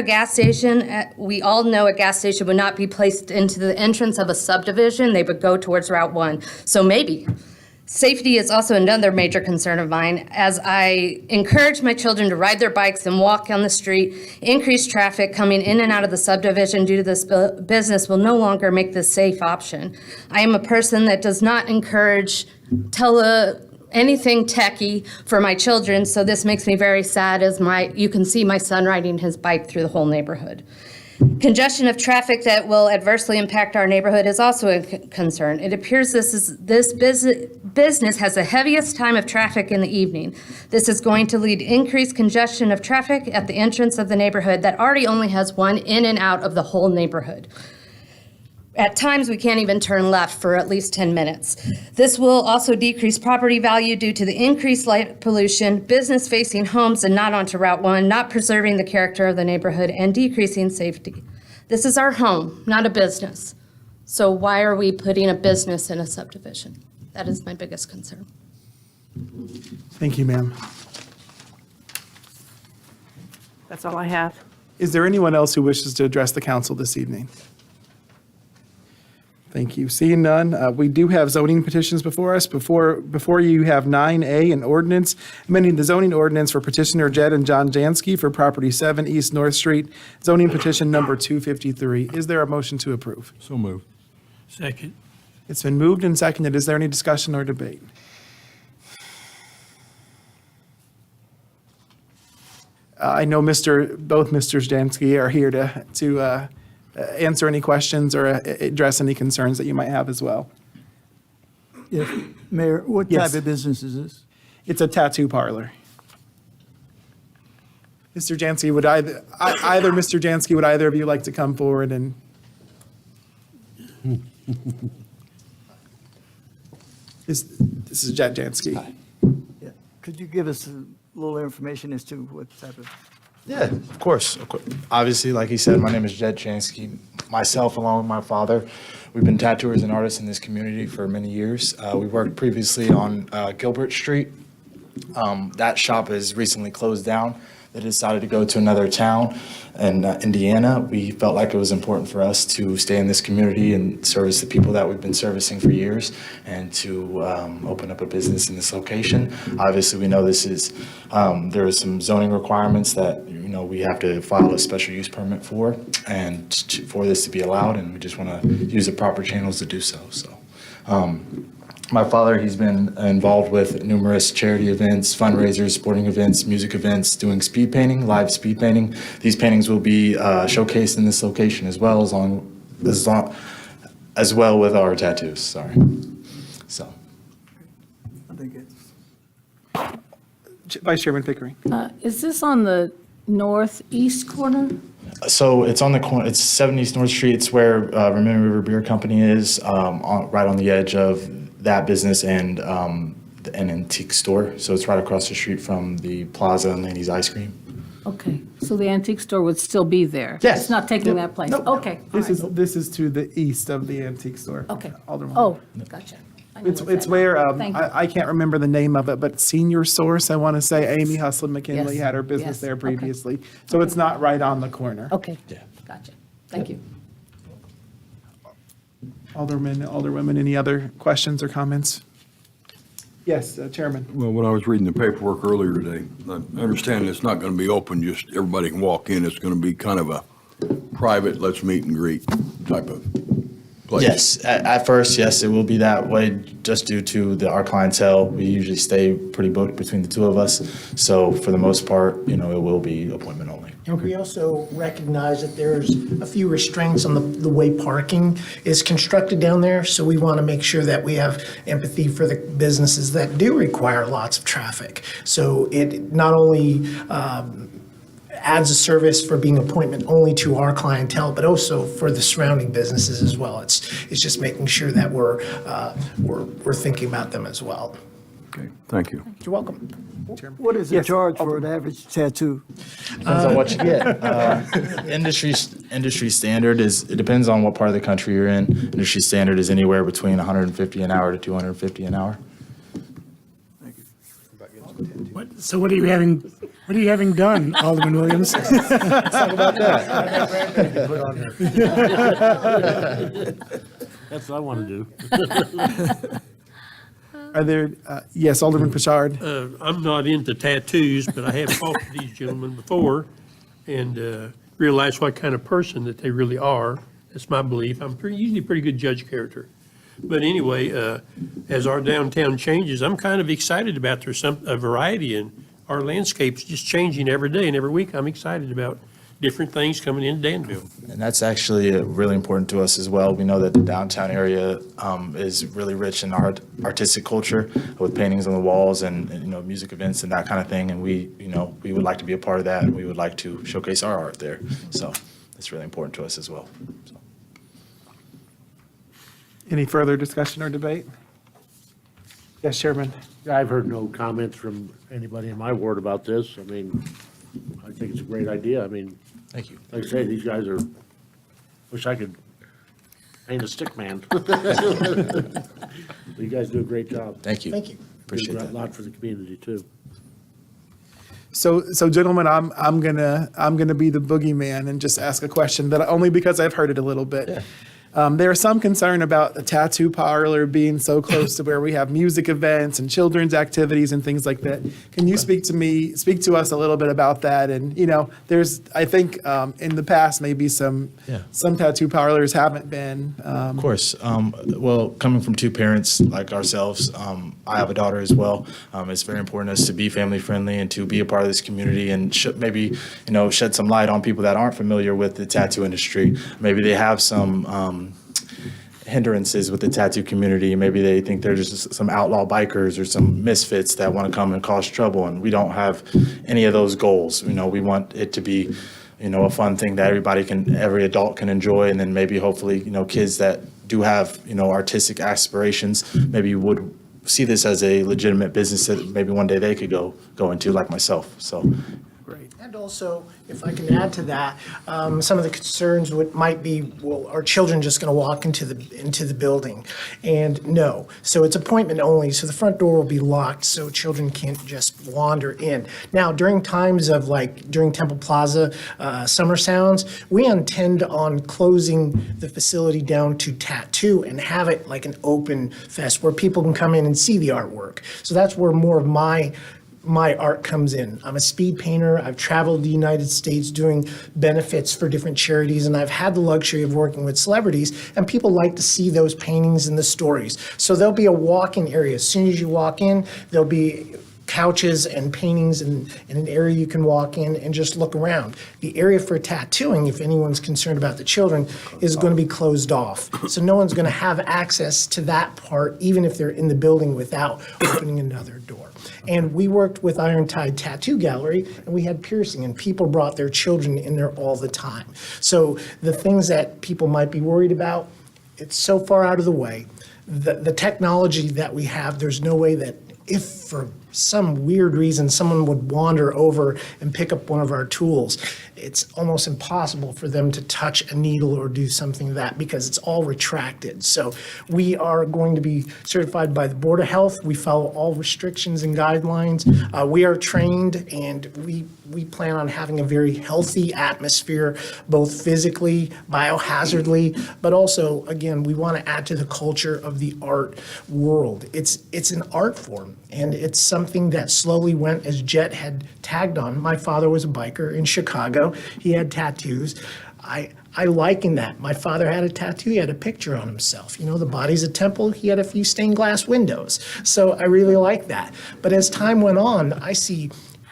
gas station. We all know a gas station would not be placed into the entrance of a subdivision. They would go towards Route 1. So maybe. Safety is also another major concern of mine. As I encourage my children to ride their bikes and walk on the street, increased traffic coming in and out of the subdivision due to this business will no longer make this safe option. I am a person that does not encourage anything techie for my children, so this makes me very sad as you can see my son riding his bike through the whole neighborhood. Congestion of traffic that will adversely impact our neighborhood is also a concern. It appears this business has the heaviest time of traffic in the evening. This is going to lead to increased congestion of traffic at the entrance of the neighborhood that already only has one in and out of the whole neighborhood. At times, we can't even turn left for at least 10 minutes. This will also decrease property value due to the increased light pollution, business-facing homes and not onto Route 1, not preserving the character of the neighborhood, and decreasing safety. This is our home, not a business. So why are we putting a business in a subdivision? That is my biggest concern. Thank you, ma'am. That's all I have. Is there anyone else who wishes to address the council this evening? Thank you. Seeing none, we do have zoning petitions before us. Before you have 9A, an ordinance amending the zoning ordinance for petitioner Jed and John Jansky for property 7 East North Street, zoning petition number 253. Is there a motion to approve? So moved. Second. It's been moved and seconded. Is there any discussion or debate? I know both Mr. Jansky are here to answer any questions or address any concerns that you might have as well. Yes, Mayor, what Yes. type of business is this? It's a tattoo parlor. Mr. Jansky, would either of you like to come forward and? This is Jed Jansky. Yeah. Could you give us a little information as to what type of? Yeah, of course. Obviously, like he said, my name is Jed Chansky. Myself, along with my father, we've been tattooers and artists in this community for many years. We worked previously on Gilbert Street. That shop has recently closed down. They decided to go to another town in Indiana. We felt like it was important for us to stay in this community and service the people that we've been servicing for years and to open up a business in this location. Obviously, we know there are some zoning requirements that we have to file a special use permit for for this to be allowed, and we just want to use the proper channels to do so. My father, he's been involved with numerous charity events, fundraisers, sporting events, music events, doing speed painting, live speed painting. These paintings will be showcased in this location as well with our tattoos. Sorry. So. I think it's. Vice Chairman Pickering. Is this on the northeast corner? So it's on the corner. It's 7 East North Street. It's where Remember River Beer Company is, right on the edge of that business and an antique store. So it's right across the street from the Plaza and Laney's Ice Cream. Okay, so the antique store would still be there? Yes. It's not taking that place? Nope. Okay. all This right. is to the east of the antique store. Okay. Alderman. Oh, gotcha. I know It's what's that. where, Thank you. I can't remember the name of it, but Senior Source, I want to say, Amy Hustlin McKinley Yes, had her business yes, there okay. previously. So it's not right on the corner. Okay. Yeah. Gotcha. Thank you. Alderman, Alderwomen, any other questions or comments? Yes, Chairman. Well, when I was reading the paperwork earlier today, I understand it's not going to be open, just everybody can walk in. It's going to be kind of a private, let's meet and greet type of place. Yes, at first, yes, it will be that way just due to our clientele. We usually stay pretty booked between the two of us. So for the most part, it will be appointment only. And we also recognize that there's a few restraints on the way parking is constructed down there. So we want to make sure that we have empathy for the businesses that do require lots of traffic. So it not only adds a service for being appointment only to our clientele, but also for the surrounding businesses as well. It's just making sure that we're thinking about them as well. Okay, thank you. You're welcome. What is the charge for an average tattoo? Depends on what you get. Industry standard is, it depends on what part of the country you're in. Industry standard is anywhere between 150 an hour to 250 an hour. So what are you having done, Alderman Williams? Talk about that. That's what I want to do. Are there, yes, Alderman Pritchard? I'm not into tattoos, but I have talked to these gentlemen before and realized what kind of person that they really are. That's my belief. I'm usually a pretty good judge of character. But anyway, as our downtown changes, I'm kind of excited about there's a variety in our landscape's just changing every day and every week. I'm excited about different things coming in Danville. And that's actually really important to us as well. We know that the downtown area is really rich in artistic culture with paintings on the walls and music events and that kind of thing. And we would like to be a part of that, and we would like to showcase our art there. So it's really important to us as well. So. Any further discussion or debate? Yes, Chairman. I've heard no comments from anybody in my ward about this. I mean, I think it's a great idea. I mean, Thank you. like I say, these guys are, wish I could paint a stick man. You guys do a great job. Thank you. Thank you. Appreciate Do a that. lot for the community, too. So gentlemen, I'm gonna be the boogeyman and just ask a question that only because I've heard it a little bit. There's some concern about a tattoo parlor being so close to where we have music events and children's activities and things like that. Can you speak to us a little bit about that? And, there's, I think, in the past, maybe some tattoo parlors haven't been. Of course. Well, coming from two parents like ourselves, I have a daughter as well. It's very important to us to be family friendly and to be a part of this community and maybe, shed some light on people that aren't familiar with the tattoo industry. Maybe they have some hindrances with the tattoo community. Maybe they think they're just some outlaw bikers or some misfits that want to come and cause trouble, and we don't have any of those goals. We want it to be, a fun thing that every adult can enjoy, and then maybe hopefully, kids that do have, artistic aspirations maybe would see this as a legitimate business that maybe one day they could go into, like myself. So. Great. And also, if I can add to that, some of the concerns might be, well, are children just going to walk into the building? And no. So it's appointment only, so the front door will be locked, so children can't just wander in. Now, during times of during Temple Plaza Summer Sounds, we intend on closing the facility down to tattoo and have it like an open fest where people can come in and see the artwork. So that's where more of my art comes in. I'm a speed painter. I've traveled the United States doing benefits for different charities, and I've had the luxury of working with celebrities, and people like to see those paintings and the stories. So there'll be a walk-in area. As soon as you walk in, there'll be couches and paintings and an area you can walk in and just look around. The area for tattooing, if anyone's concerned about the children, is going to be closed off. So no one's going to have access to that part, even if they're in the building, without opening another door. And we worked with Iron Tide Tattoo Gallery, and we had piercing, and people brought their children in there all the time. So the things that people might be worried about, it's so far out of the way. The technology that we have, there's no way that if for some weird reason someone would wander over and pick up one of our tools, it's almost impossible for them to touch a needle or do something like that because it's all retracted. So we are going to be certified by the Board of Health. We follow all restrictions and guidelines. We are trained, and we plan on having a very healthy atmosphere, both physically, biohazardly, but also, again, we want to add to the culture of the art world. It's an art form, and it's something that slowly went, as Jet had tagged on. My father was a biker in Chicago. He had tattoos. I liken that. My father had a tattoo. He had a picture on himself. The body's a temple. He had a few stained glass windows. So I really like that. But as time went on, I see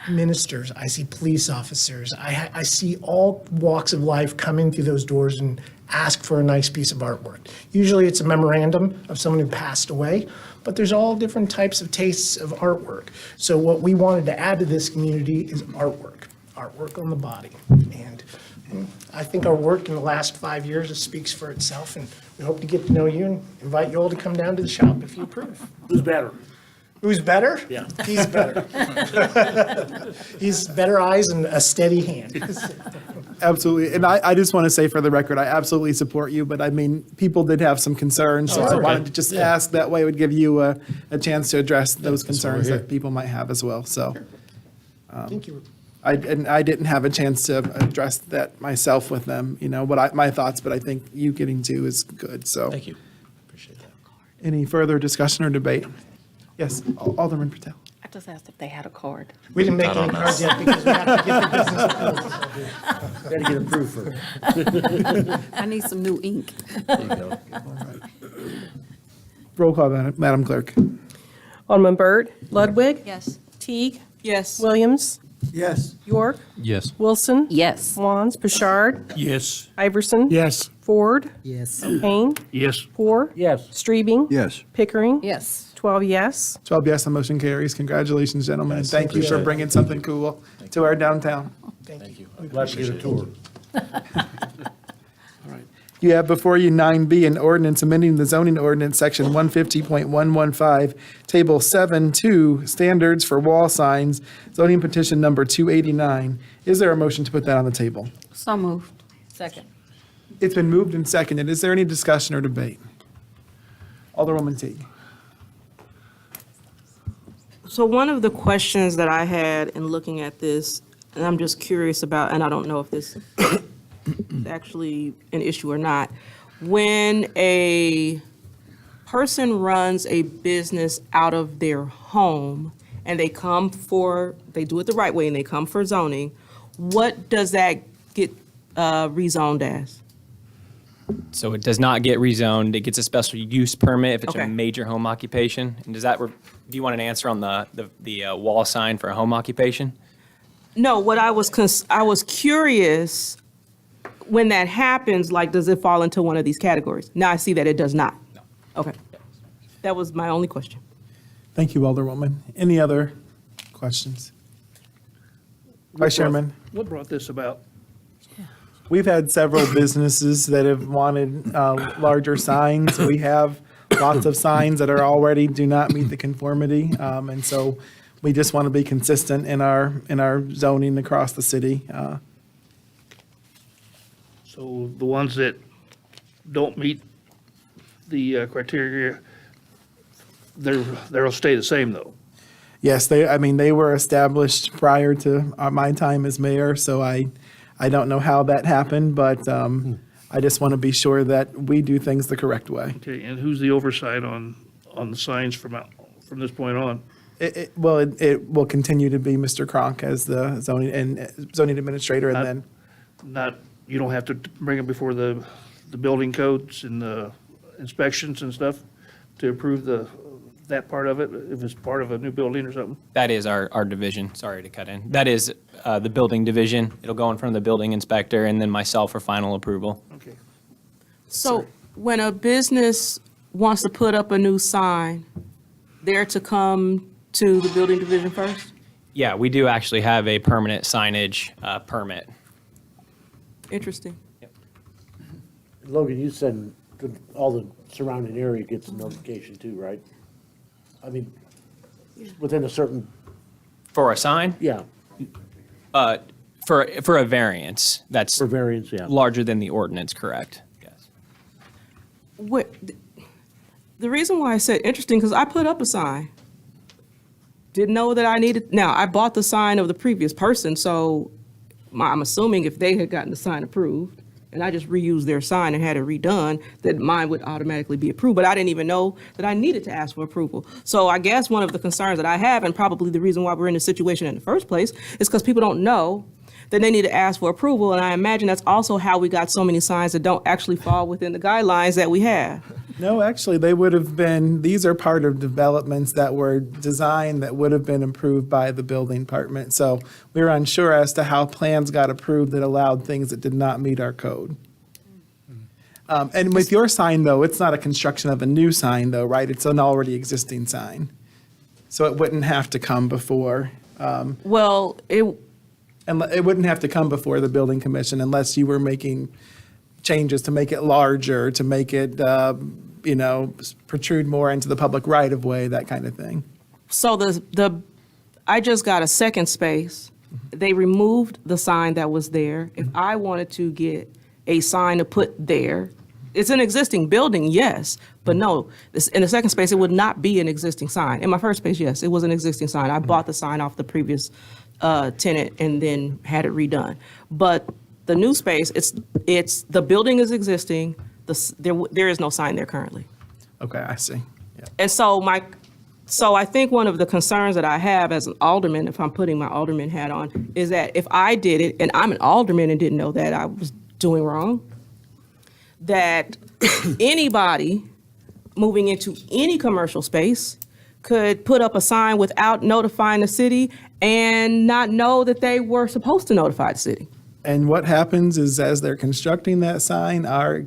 ministers, I see police officers, I see all walks of life come in through those doors and ask for a nice piece of artwork. Usually it's a memorandum of someone who passed away, but there's all different types of tastes of artwork. So what we wanted to add to this community is artwork on the body. And I think our work in the last 5 years speaks for itself, and we hope to get to know you and invite you all to come down to the shop if you approve. Who's better? Who's better? Yeah. He's better. He's better eyes and a steady hand. Absolutely. And I just want to say for the record, I absolutely support you, but I mean, people did have some concerns. So I okay. wanted to just ask, that way it would give you a chance to address those why concerns we're here. that people might have as well. So Thank you. and I didn't have a chance to address that myself with them, you know, my thoughts, but I think you getting to is good. So Thank you. Appreciate that. any further discussion or debate? Yes, Alderman Patel. I just asked if they had a card. We didn't make any cards yet because we have to get the business approved. Got to get approved first. I need some new ink. There you go. Roll call, Madam Clerk. Alderman Byrd, Ludwig, Yes. Teague, Yes. Williams, Yes. York, Yes. Wilson, Yes. Wands, Bouchard, Yes. Iverson, Yes. Ford, Yes. Payne, Yes. Poor, Yes. Streebing, Yes. Pickering, Yes. 12 yes. 12 yes, the motion carries. Congratulations, gentlemen, and thank you for bringing something cool to our downtown. Thank you. I'm glad to get a tour. You have before you 9B, an ordinance amending the zoning ordinance, section 150.115, table 7-2, standards for wall signs, zoning petition number 289. Is there a motion to put that on the table? So moved. Second. It's been moved and seconded. Is there any discussion or debate? Alderwoman Teague. So one of the questions that I had in looking at this, and I'm just curious about, and I don't know if this is actually an issue or not, when a person runs a business out of their home and they do it the right way and they come for zoning, what does that get rezoned as? So it does not get rezoned. It gets a special use permit if it's Okay. a major home occupation. And does that, do you want an answer on the wall sign for a home occupation? No, what I was curious, when that happens, like, does it fall into one of these categories? Now I see that it does not. No. Okay. That was my only question. Thank you, Alderwoman. Any other questions? Vice Chairman? What brought this about? We've had several businesses that have wanted larger signs. We have lots of signs that are already do not meet the conformity. And so we just want to be consistent in our zoning across the city. So the ones that don't meet the criteria, they'll stay the same, though? Yes, they were established prior to my time as mayor, so I don't know how that happened, but I just want to be sure that we do things the correct way. Okay, and who's the oversight on the signs from this point on? It will continue to be Mr. Cronk as the zoning administrator, and then You don't have to bring them before the building codes and the inspections and stuff to approve that part of it, if it's part of a new building or something? That is our division. Sorry to cut in. That is the building division. It'll go in front of the building inspector and then myself for final approval. Okay. So when a business wants to put up a new sign, they're to come to the building division first? Yeah, we do actually have a permanent signage permit. Interesting. Logan, you said all the surrounding area gets a notification too, right? I mean, within a certain, For a sign? yeah, For a variance, that's for variance, yeah. larger than the ordinance, correct? Yes. The reason why I said interesting, because I put up a sign. Didn't know that I needed, now, I bought the sign of the previous person, so I'm assuming if they had gotten the sign approved, and I just reused their sign and had it redone, that mine would automatically be approved. But I didn't even know that I needed to ask for approval. So I guess one of the concerns that I have, and probably the reason why we're in this situation in the first place, is because people don't know that they need to ask for approval. And I imagine that's also how we got so many signs that don't actually fall within the guidelines that we have. No, actually, these are part of developments that were designed that would have been approved by the building department. So we were unsure as to how plans got approved that allowed things that did not meet our code. And with your sign, though, it's not a construction of a new sign, though, right? It's an already existing sign. So it wouldn't have to come before, Well, and it wouldn't have to come before the building commission unless you were making changes to make it larger, to make it, protrude more into the public right of way, that kind of thing. So I just got a second space. They removed the sign that was there. If I wanted to get a sign to put there, it's an existing building, yes, but no, in the second space, it would not be an existing sign. In my first space, yes, it was an existing sign. I bought the sign off the previous tenant and then had it redone. But the new space, the building is existing, there is no sign there currently. Okay, I see. Yeah. And so I think one of the concerns that I have as an alderman, if I'm putting my alderman hat on, is that if I did it, and I'm an alderman and didn't know that I was doing wrong, that anybody moving into any commercial space could put up a sign without notifying the city and not know that they were supposed to notify the city. And what happens is as they're constructing that sign, our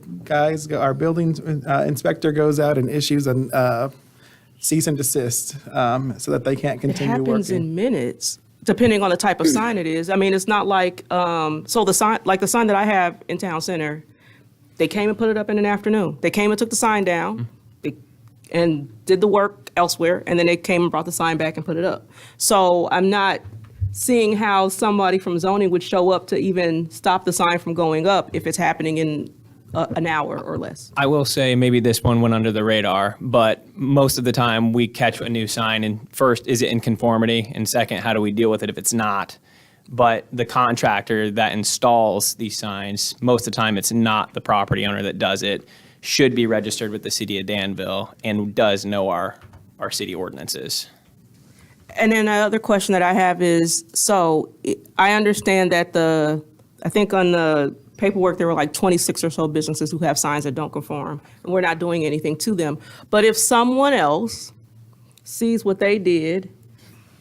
building inspector goes out and issues a cease and desist so that they can't continue working. It happens in minutes, depending on the type of sign it is. I mean, it's not like, so the sign that I have in Town Center, they came and put it up in an afternoon. They came and took the sign down and did the work elsewhere, and then they came and brought the sign back and put it up. So I'm not seeing how somebody from zoning would show up to even stop the sign from going up if it's happening in an hour or less. I will say maybe this one went under the radar, but most of the time we catch a new sign and first, is it in conformity? And second, how do we deal with it if it's not? But the contractor that installs these signs, most of the time it's not the property owner that does it, should be registered with the city of Danville and does know our city ordinances. And then the other question that I have is, so I understand that I think on the paperwork, there were like 26 or so businesses who have signs that don't conform, and we're not doing anything to them. But if someone else sees what they did,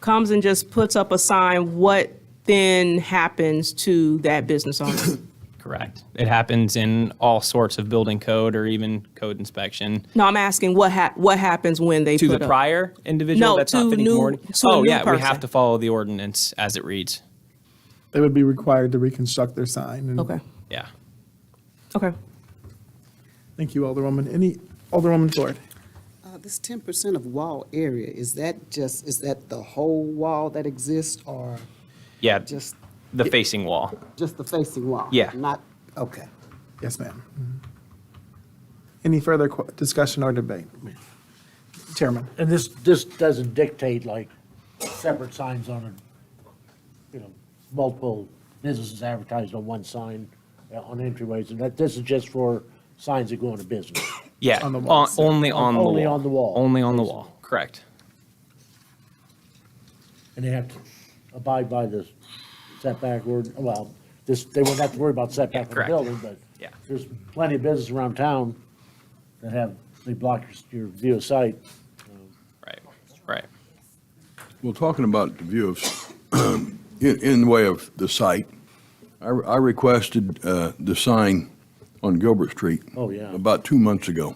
comes and just puts up a sign, what then happens to that business owner? Correct. It happens in all sorts of building code or even code inspection. No, I'm asking what happens when they To put the up? prior individual No, that's not to fitting new- conformity? to a Oh, new yeah, we have person. to follow the ordinance as it reads. They would be required to reconstruct their sign. And Okay, Yeah. okay. Thank you, Alderwoman. Alderwoman Ford? This 10% of wall area, is that the whole wall that exists or Yeah, just, the facing wall. just the facing wall? Yeah. Not, okay. Yes, ma'am. Any further discussion or debate? Chairman? And this doesn't dictate like separate signs on multiple businesses advertised on one sign on entryways, and this is just for signs that go into business. Yeah, On the wall. only on the wall. Only on the wall. Only on the wall, correct. And they have to abide by the setback word, they won't have to worry about setback on the correct. building, but Yeah. there's plenty of business around town that they block your view of sight. Right. Well, talking about the view of, in the way of the site, I requested the sign on Gilbert Street. Oh, yeah. About 2 months ago.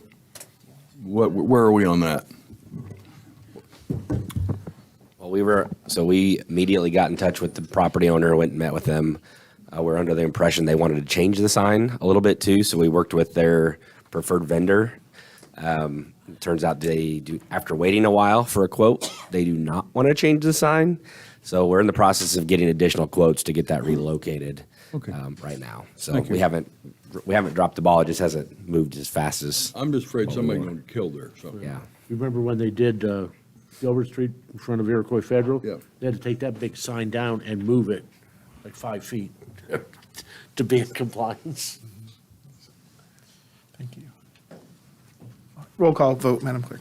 Where are we on that? Well, we immediately got in touch with the property owner, went and met with them. We're under the impression they wanted to change the sign a little bit too, so we worked with their preferred vendor. Turns out after waiting a while for a quote, they do not want to change the sign. So we're in the process of getting additional quotes to get that relocated right now. So we haven't dropped the ball. It just hasn't moved as fast as. I'm just afraid somebody's going to kill there, so. Yeah. You remember when they did Gilbert Street in front of Iroquois Federal? Yeah. They had to take that big sign down and move it like 5 feet to be in compliance. Thank you. Roll call vote, Madam Clerk.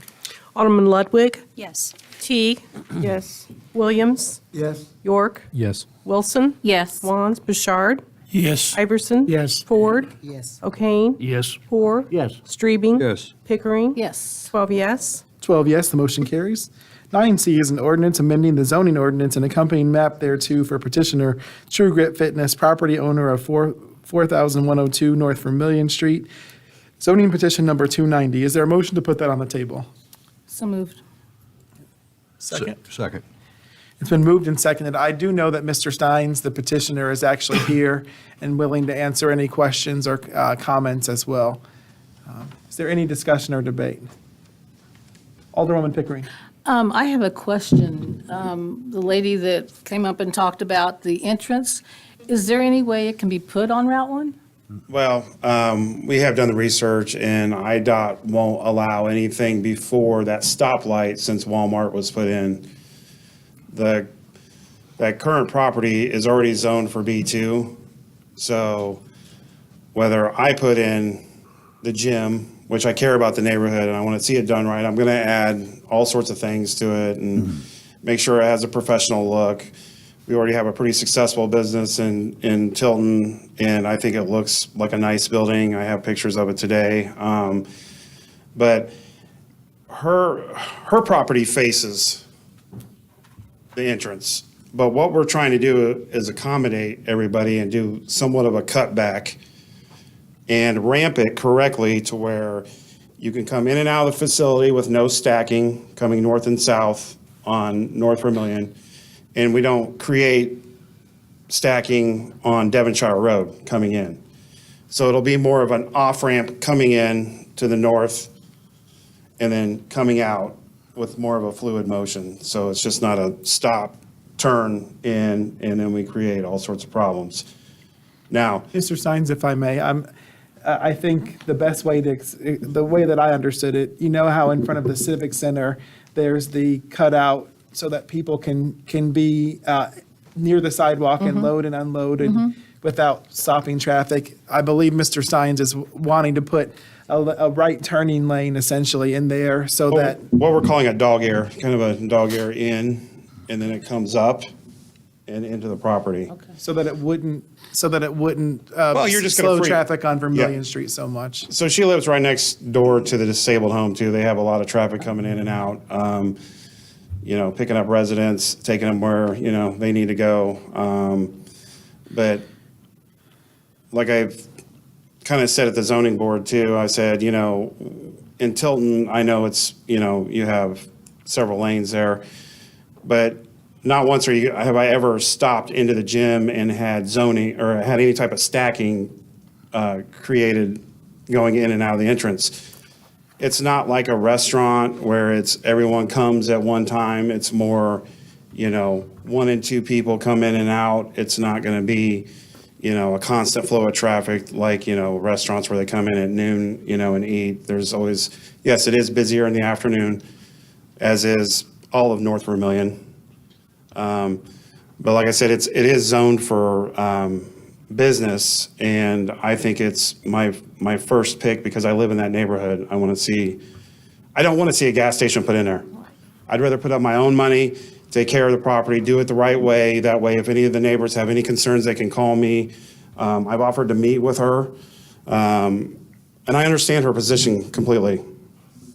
Alderman Ludwig, Yes. Teague, Yes. Williams, Yes. York, Yes. Wilson, Yes. Wands, Bouchard, Yes. Iverson. Yes. Ford, Yes. O'Kane, Yes. Poor, Yes. Strebing. Yes. Pickering. Yes. 12 yes. 12 yes, the motion carries. 9C is an ordinance amending the zoning ordinance and accompanying map thereto for petitioner True Grit Fitness, property owner of 4102 North Vermillion Street. Zoning petition number 290. Is there a motion to put that on the table? So moved. Second. Second. It's been moved and seconded. I do know that Mr. Steins, the petitioner, is actually here and willing to answer any questions or comments as well. Is there any discussion or debate? Alderwoman Pickering. I have a question. The lady that came up and talked about the entrance, is there any way it can be put on Route 1? Well, we have done the research, and IDOT won't allow anything before that stoplight since Walmart was put in. That current property is already zoned for B2, so whether I put in the gym, which I care about the neighborhood and I want to see it done right, I'm going to add all sorts of things to it and make sure it has a professional look. We already have a pretty successful business in Tilton, and I think it looks like a nice building. I have pictures of it today. But her property faces the entrance. But what we're trying to do is accommodate everybody and do somewhat of a cutback and ramp it correctly to where you can come in and out of the facility with no stacking coming north and south on North Vermillion. And we don't create stacking on Devonshire Road coming in. So it'll be more of an off-ramp coming in to the north and then coming out with more of a fluid motion. So it's just not a stop, turn in, and then we create all sorts of problems. Now, Mr. Sines, if I may, I think the best way the way that I understood it, you know how in front of the Civic Center, there's the cutout so that people can be near the sidewalk and load and unload and without stopping traffic. I believe Mr. Sines is wanting to put a right turning lane essentially in there so that. what we're calling a dog ear, kind of a dog ear in, and then it comes up and into the property. So that it wouldn't Well, you're just gonna slow free- traffic on Vermillion Yeah. Street so much. So she lives right next door to the disabled home too. They have a lot of traffic coming in and out. Picking up residents, taking them where, they need to go. But like I've kind of said at the zoning board too, I said, in Tilton, I know it's, you have several lanes there, but not once have I ever stopped into the gym and had zoning or had any type of stacking created going in and out of the entrance. It's not like a restaurant where everyone comes at one time. It's more, one and two people come in and out. It's not going to be, a constant flow of traffic like, restaurants where they come in at noon, and eat. There's always, yes, it is busier in the afternoon, as is all of North Vermillion. But like I said, it is zoned for business, and I think it's my first pick because I live in that neighborhood. I don't want to see a gas station put in there. I'd rather put up my own money, take care of the property, do it the right way. That way, if any of the neighbors have any concerns, they can call me. I've offered to meet with her, and I understand her position completely.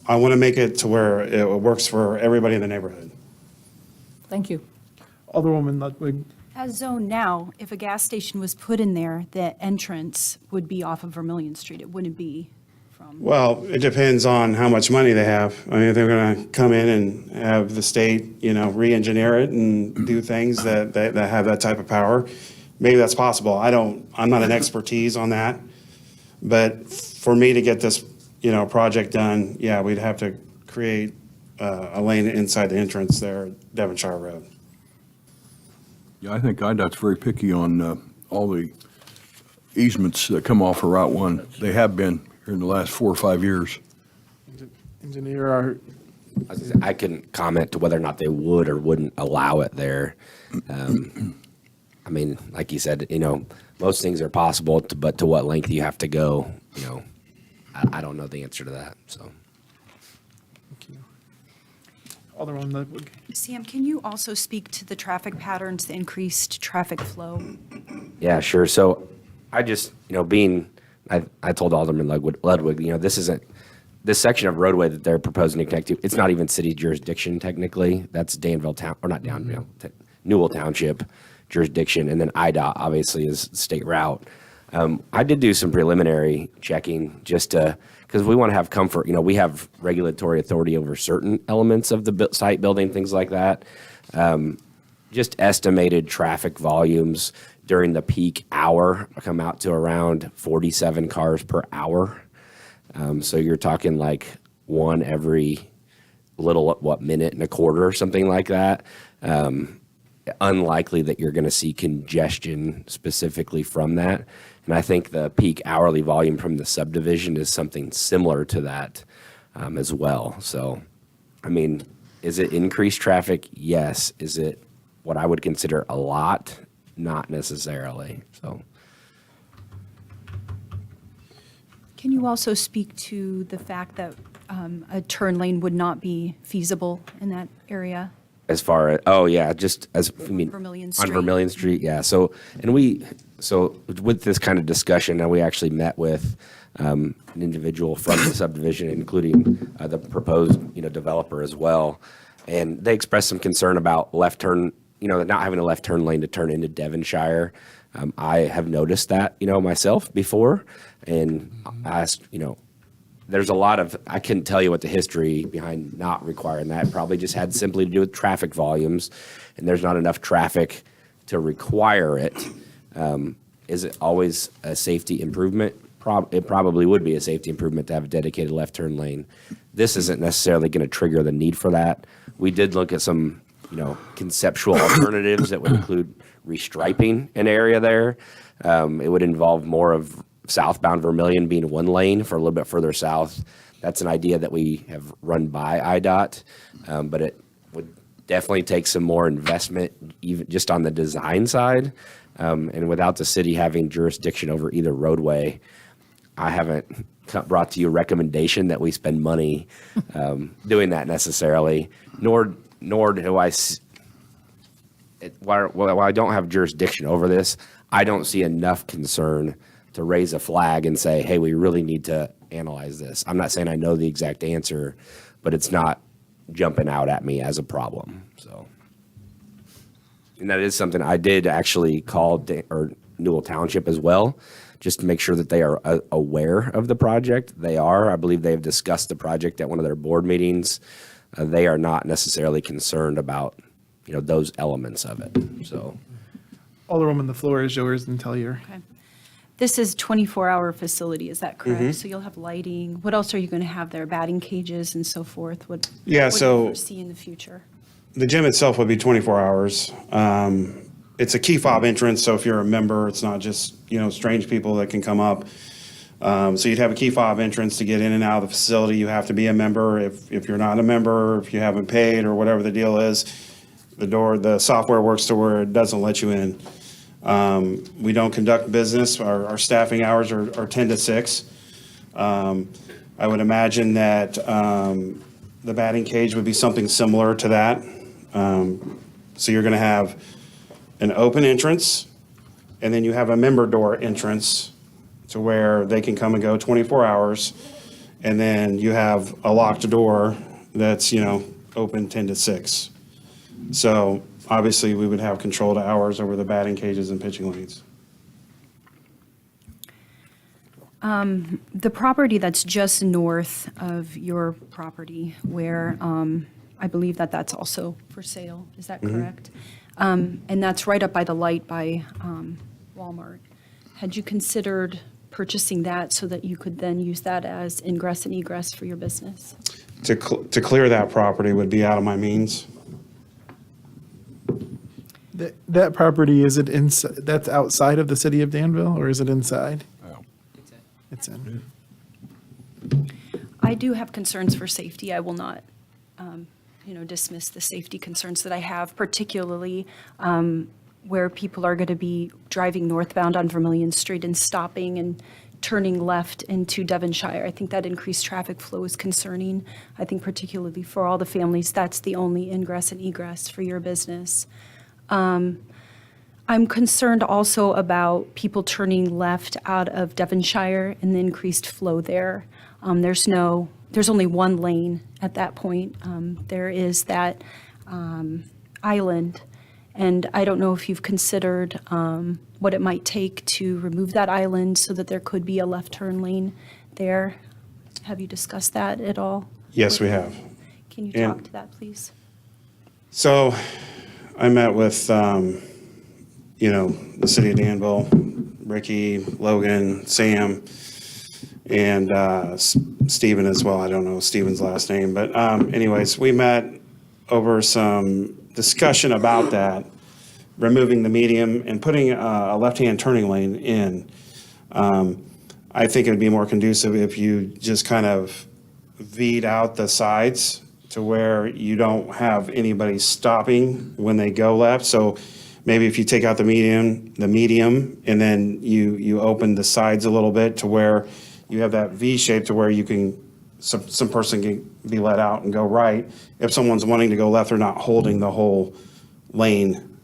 I want to make it to where it works for everybody in the neighborhood. Thank you. Alderwoman Ludwig. As zoned now, if a gas station was put in there, the entrance would be off of Vermillion Street. It wouldn't be from. Well, it depends on how much money they have. I mean, if they're going to come in and have the state, re-engineer it and do things that have that type of power, maybe that's possible. I'm not an expertise on that. But for me to get this, project done, yeah, we'd have to create a lane inside the entrance there at Devonshire Road. Yeah, I think IDOT's very picky on all the easements that come off of Route 1. They have been here in the last 4 or 5 years. Engineer, I couldn't comment to whether or not they would or wouldn't allow it there. I mean, like you said, most things are possible, but to what length you have to go, I don't know the answer to that, so. Alderwoman Ludwig. Sam, can you also speak to the traffic patterns, the increased traffic flow? Yeah, sure. So I just, I told Alderman Ludwig, this section of roadway that they're proposing to connect to, it's not even city jurisdiction technically. That's Danville Town, or not Danville, Newell Township jurisdiction. And then IDOT obviously is state route. I did do some preliminary checking just because we want to have comfort. We have regulatory authority over certain elements of the site building, things like that. Just estimated traffic volumes during the peak hour come out to around 47 cars per hour. So you're talking like one every minute and a quarter or something like that. Unlikely that you're going to see congestion specifically from that. And I think the peak hourly volume from the subdivision is something similar to that as well. So, I mean, is it increased traffic? Yes. Is it what I would consider a lot? Not necessarily. So, Can you also speak to the fact that a turn lane would not be feasible in that area? as far as, oh yeah, just as, I mean, Vermilion on Street. Vermilion Street, yeah. So with this kind of discussion, now we actually met with an individual from the subdivision, including the proposed, developer as well. And they expressed some concern about left turn, not having a left turn lane to turn into Devonshire. I have noticed that, myself before, and asked, there's a lot of, I couldn't tell you what the history behind not requiring that. It probably just had simply to do with traffic volumes, and there's not enough traffic to require it. Is it always a safety improvement? It probably would be a safety improvement to have a dedicated left turn lane. This isn't necessarily going to trigger the need for that. We did look at some, conceptual alternatives that would include restriping an area there. It would involve more of southbound Vermilion being one lane for a little bit further south. That's an idea that we have run by IDOT, but it would definitely take some more investment, even just on the design side. And without the city having jurisdiction over either roadway, I haven't brought to you a recommendation that we spend money doing that necessarily, nor do I, while I don't have jurisdiction over this, I don't see enough concern to raise a flag and say, hey, we really need to analyze this. I'm not saying I know the exact answer, but it's not jumping out at me as a problem. So, and that is something I did actually call Newell Township as well, just to make sure that they are aware of the project. They are. I believe they have discussed the project at one of their board meetings. They are not necessarily concerned about, those elements of it. So, Alderwoman, the floor is yours until you're. Okay. This is 24-hour facility, is that correct? Mhm. So you'll have lighting. What else are you going to have there? Batting cages and so forth? What do you foresee in the future? The gym itself would be 24 hours. It's a key fob entrance, so if you're a member, it's not just, strange people that can come up. So you'd have a key fob entrance to get in and out of the facility. You have to be a member. If you're not a member, if you haven't paid or whatever the deal is, the software works to where it doesn't let you in. We don't conduct business. Our staffing hours are 10 to 6. I would imagine that the batting cage would be something similar to that. So you're going to have an open entrance, and then you have a member door entrance to where they can come and go 24 hours. And then you have a locked door that's, open 10 to 6. So obviously, we would have controlled hours over the batting cages and pitching lanes. The property that's just north of your property, where I believe that's also for sale, is that Mhm. correct? And that's right up by the light by Walmart. Had you considered purchasing that so that you could then use that as ingress and egress for your business? To clear that property would be out of my means. That property, is it inside, that's outside of the city of Danville, or is it inside? It's in. I do have concerns for safety. I will not, dismiss the safety concerns that I have, particularly where people are going to be driving northbound on Vermilion Street and stopping and turning left into Devonshire. I think that increased traffic flow is concerning. I think particularly for all the families, that's the only ingress and egress for your business. I'm concerned also about people turning left out of Devonshire and the increased flow there. There's only one lane at that point. There is that island, and I don't know if you've considered what it might take to remove that island so that there could be a left turn lane there. Have you discussed that at all? Yes, we have. Can you And- talk to that, please? So I met with, the city of Danville, Ricky, Logan, Sam, and Stephen as well. I don't know Stephen's last name, but anyways, we met over some discussion about that, removing the medium and putting a left-hand turning lane in. I think it'd be more conducive if you just kind of V'd out the sides to where you don't have anybody stopping when they go left. So maybe if you take out the medium, and then you open the sides a little bit to where you have that V shape to where you can, some person can be let out and go right. If someone's wanting to go left, they're not holding the whole lane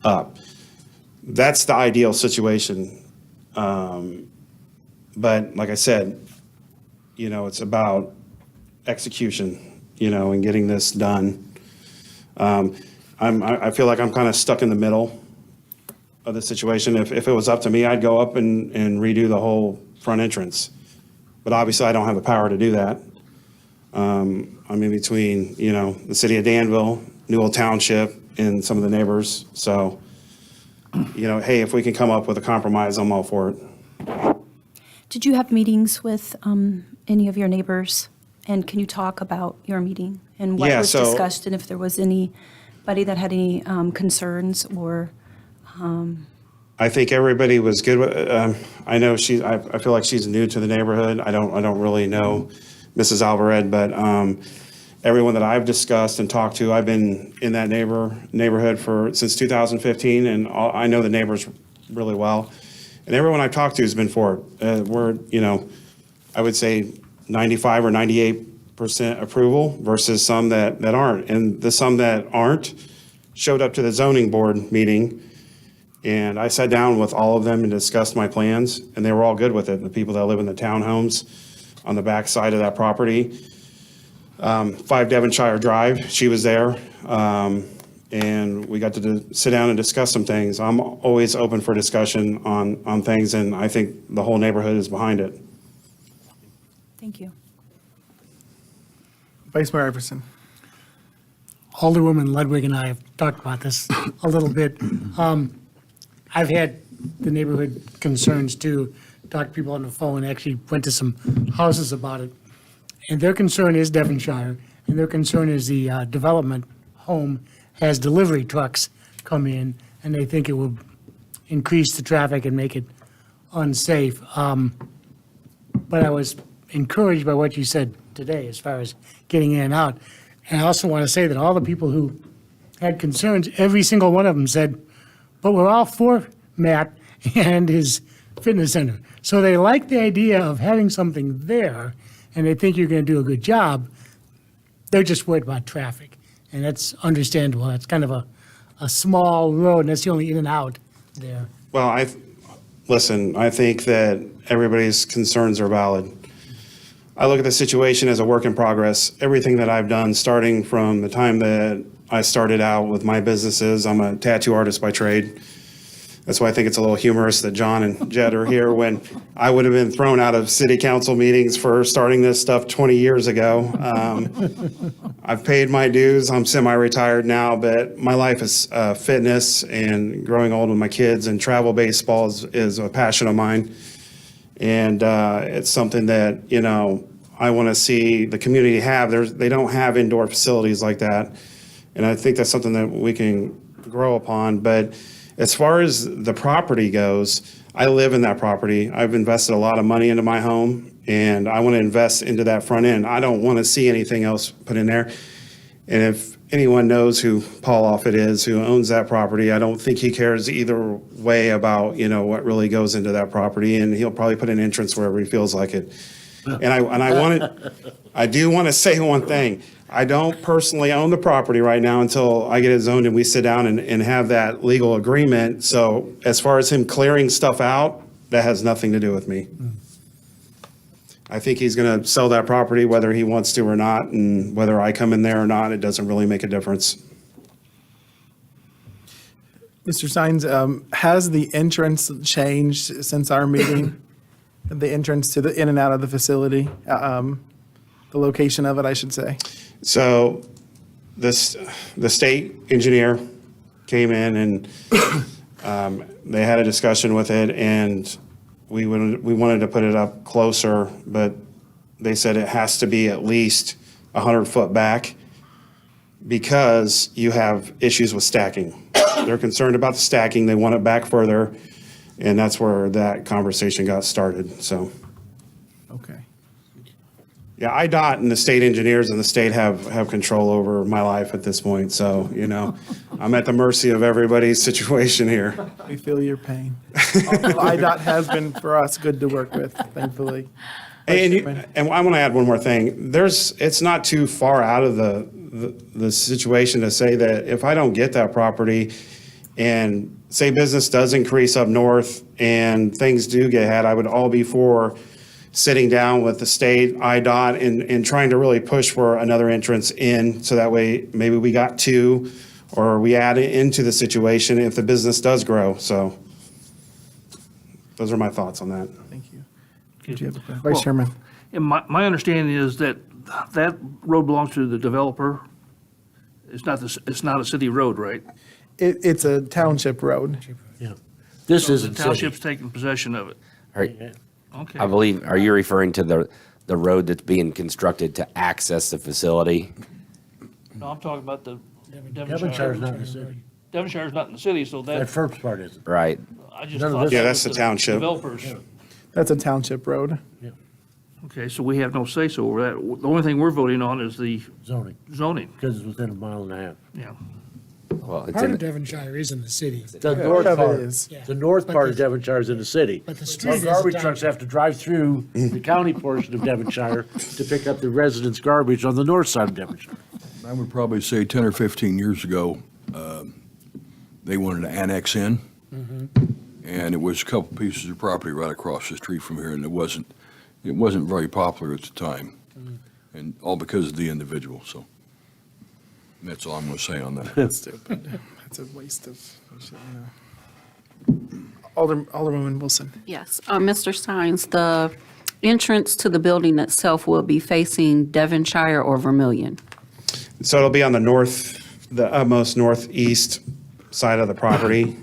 up. That's the ideal situation. But like I said, it's about execution, and getting this done. I feel like I'm kind of stuck in the middle of the situation. If it was up to me, I'd go up and redo the whole front entrance. But obviously, I don't have the power to do that. I'm in between, the city of Danville, Newell Township, and some of the neighbors. So, hey, if we can come up with a compromise, I'm all for it. Did you have meetings with any of your neighbors? And can you talk about your meeting and what was discussed, and if there was anybody that had any concerns or? I think everybody was good with, I know I feel like she's new to the neighborhood. I don't really know Mrs. Alvarez, but everyone that I've discussed and talked to, I've been in that neighborhood since 2015, and I know the neighbors really well. And everyone I've talked to has been for it. We're, I would say 95 or 98% approval versus some that aren't. And the some that aren't showed up to the zoning board meeting, and I sat down with all of them and discussed my plans, and they were all good with it. The people that live in the townhomes on the back side of that property. 5 Devonshire Drive, she was there. And we got to sit down and discuss some things. I'm always open for discussion on things, and I think the whole neighborhood is behind it. Thank you. Vice Mayor Iverson. Alderwoman Ludwig and I have talked about this a little bit. I've had the neighborhood concerns too, talked to people on the phone, actually went to some houses about it. And their concern is Devonshire, and their concern is the development home has delivery trucks come in, and they think it will increase the traffic and make it unsafe. But I was encouraged by what you said today as far as getting in and out. And I also want to say that all the people who had concerns, every single one of them said, but we're all for Matt and his fitness center. So they like the idea of having something there, and they think you're going to do a good job. They're just worried about traffic. And that's understandable. That's kind of a small road, and that's the only in and out there. Well, I think that everybody's concerns are valid. I look at the situation as a work in progress. Everything that I've done, starting from the time that I started out with my businesses, I'm a tattoo artist by trade. That's why I think it's a little humorous that John and Jed are here when I would have been thrown out of city council meetings for starting this stuff 20 years ago. I've paid my dues. I'm semi-retired now, but my life is fitness and growing old with my kids, and travel baseball is a passion of mine. And it's something that, I want to see the community have. They don't have indoor facilities like that. And I think that's something that we can grow upon. But as far as the property goes, I live in that property. I've invested a lot of money into my home, and I want to invest into that front end. I don't want to see anything else put in there. And if anyone knows who Paul Offit is, who owns that property, I don't think he cares either way about, what really goes into that property. And he'll probably put an entrance wherever he feels like it. And I do want to say one thing. I don't personally own the property right now until I get it zoned and we sit down and have that legal agreement. So as far as him clearing stuff out, that has nothing to do with me. I think he's going to sell that property whether he wants to or not, and whether I come in there or not, it doesn't really make a difference. Mr. Steins, has the entrance changed since our meeting? The entrance to the in and out of the facility, the location of it, I should say. So the state engineer came in and they had a discussion with it, and we wanted to put it up closer, but they said it has to be at least 100 foot back because you have issues with stacking. They're concerned about the stacking. They want it back further. And that's where that conversation got started, so. Okay. Yeah, IDOT and the state engineers and the state have control over my life at this point, so, I'm at the mercy of everybody's situation here. We feel your pain. Although IDOT has been, for us, good to work with, thankfully. And I want to add one more thing. It's not too far out of the situation to say that if I don't get that property and say business does increase up north and things do get had, I would all be for sitting down with the state, IDOT, and trying to really push for another entrance in, so that way maybe we got two, or we add it into the situation if the business does grow. So those are my thoughts on that. Thank you. Did you have a question? Vice Chairman. And my understanding is that that road belongs to the developer. It's not a city road, right? It's a township road. Yeah. This So isn't the city. township's taking possession of it. Okay. I believe, are you referring to the road that's being constructed to access the facility? No, I'm talking about the Devonshire's not in the city. Devonshire's not in the city, so That first part isn't. Right. I just None of thought this- Yeah, that that's was the township. Developers. That's a township road. Okay, so we have no say-so over that. The only thing we're voting on is the Zoning, zoning. because it's within a mile and a half. Yeah. Well, it's Part in, of Devonshire is in the city. The north of it part, is. the north But part the- of Devonshire is in the city. But the street Our is garbage a trucks have to drive through the county portion of Devonshire to pick up the residents' garbage on the north side of Devonshire. I would probably say 10 or 15 years ago, they wanted to annex in. And it was a couple pieces of property right across the street from here, and it wasn't very popular at the time. And all because of the individual, so that's all I'm going to say on that. That's stupid. That's a waste of, Alderwoman Wilson. Yes, Mr. Steins, the entrance to the building itself will be facing Devonshire or Vermillion? So it'll be on the utmost northeast side of the property,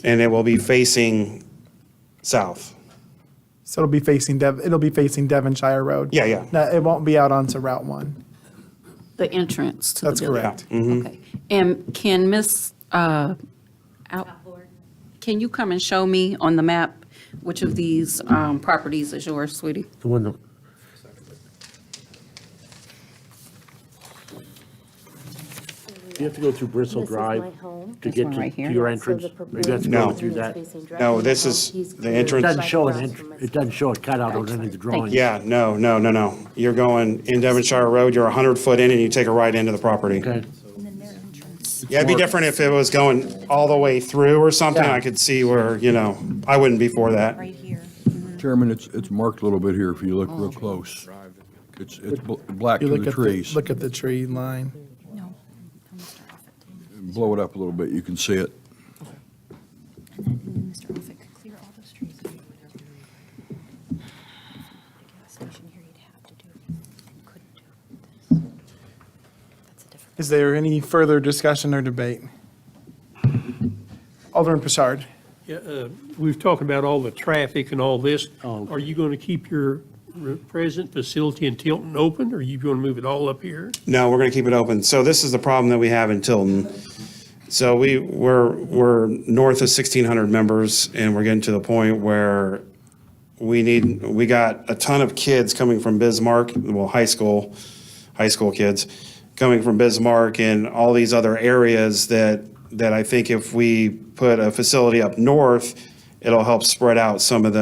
and it will be facing south. So it'll be facing Devonshire Road. Yeah, yeah. No, it won't be out onto Route 1. The entrance to the That's building? correct. Okay. And can can you come and show me on the map which of these properties is yours, sweetie? The one that, you have to go through Bristol Drive to This get one right to here? your entrance? Or you have to No. go through that? No, this is the It entrance. doesn't show it doesn't show it cut out on any of the drawings. Yeah, no. You're going in Devonshire Road, you're 100 foot in and you take a right into the property. Okay. Yeah, it'd be different if it was going all the way through or something. Yeah. I could see where, I wouldn't be for that. Chairman, it's marked a little bit here if you look real close. It's black You to look the at trees. look at the tree line. Blow it up a little bit, you can see it. Mr. Offutt could clear all those trees. Gas station here, you'd have to do it. You couldn't do this. That's a different. Is there any further discussion or debate? Alderman Pritchard. Yeah, we've talked about all the traffic and all this. Oh. Are you going to keep your present facility in Tilton open, or are you going to move it all up here? No, we're going to keep it open. So this is the problem that we have in Tilton. So we're north of 1,600 members, and we're getting to the point where we got a ton of kids coming from Bismarck, well, high school kids coming from Bismarck and all these other areas that I think if we put a facility up north, it'll help spread out some of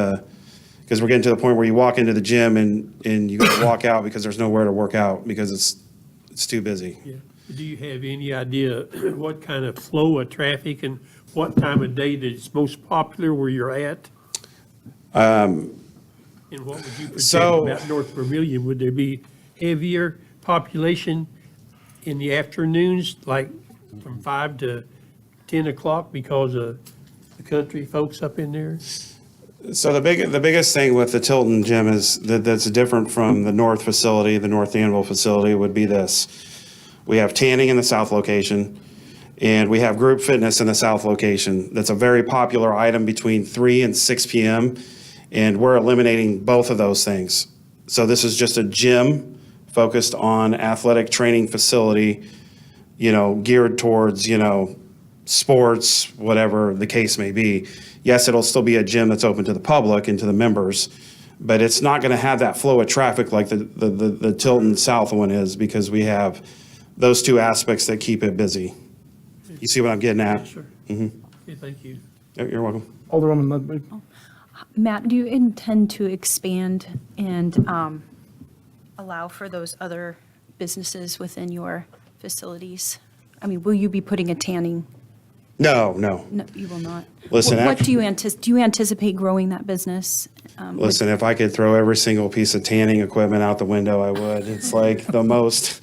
because we're getting to the point where you walk into the gym and you got to walk out because there's nowhere to work out because it's too busy. Yeah. Do you have any idea what kind of flow of traffic and what time of day that it's most popular where you're at? And what would you project So- about North Vermillion? Would there be heavier population in the afternoons, like from 5 to 10 o'clock because of the country folks up in there? So the biggest thing with the Tilton gym is that's different from the north facility, the North Danville facility would be this. We have tanning in the south location, and we have group fitness in the south location. That's a very popular item between 3 and 6 p.m., and we're eliminating both of those things. So this is just a gym focused on athletic training facility, geared towards, sports, whatever the case may be. Yes, it'll still be a gym that's open to the public and to the members, but it's not going to have that flow of traffic like the Tilton South one is, because we have those two aspects that keep it busy. You see what I'm getting at? Sure. Mm-hmm. Okay, thank you. You're welcome. Alderwoman Ludwig. Matt, do you intend to expand and allow for those other businesses within your facilities? I mean, will you be putting a tanning? No. No, you will not. Listen, What do you anticipate growing that business? Listen, if I could throw every single piece of tanning equipment out the window, I would. It's like the most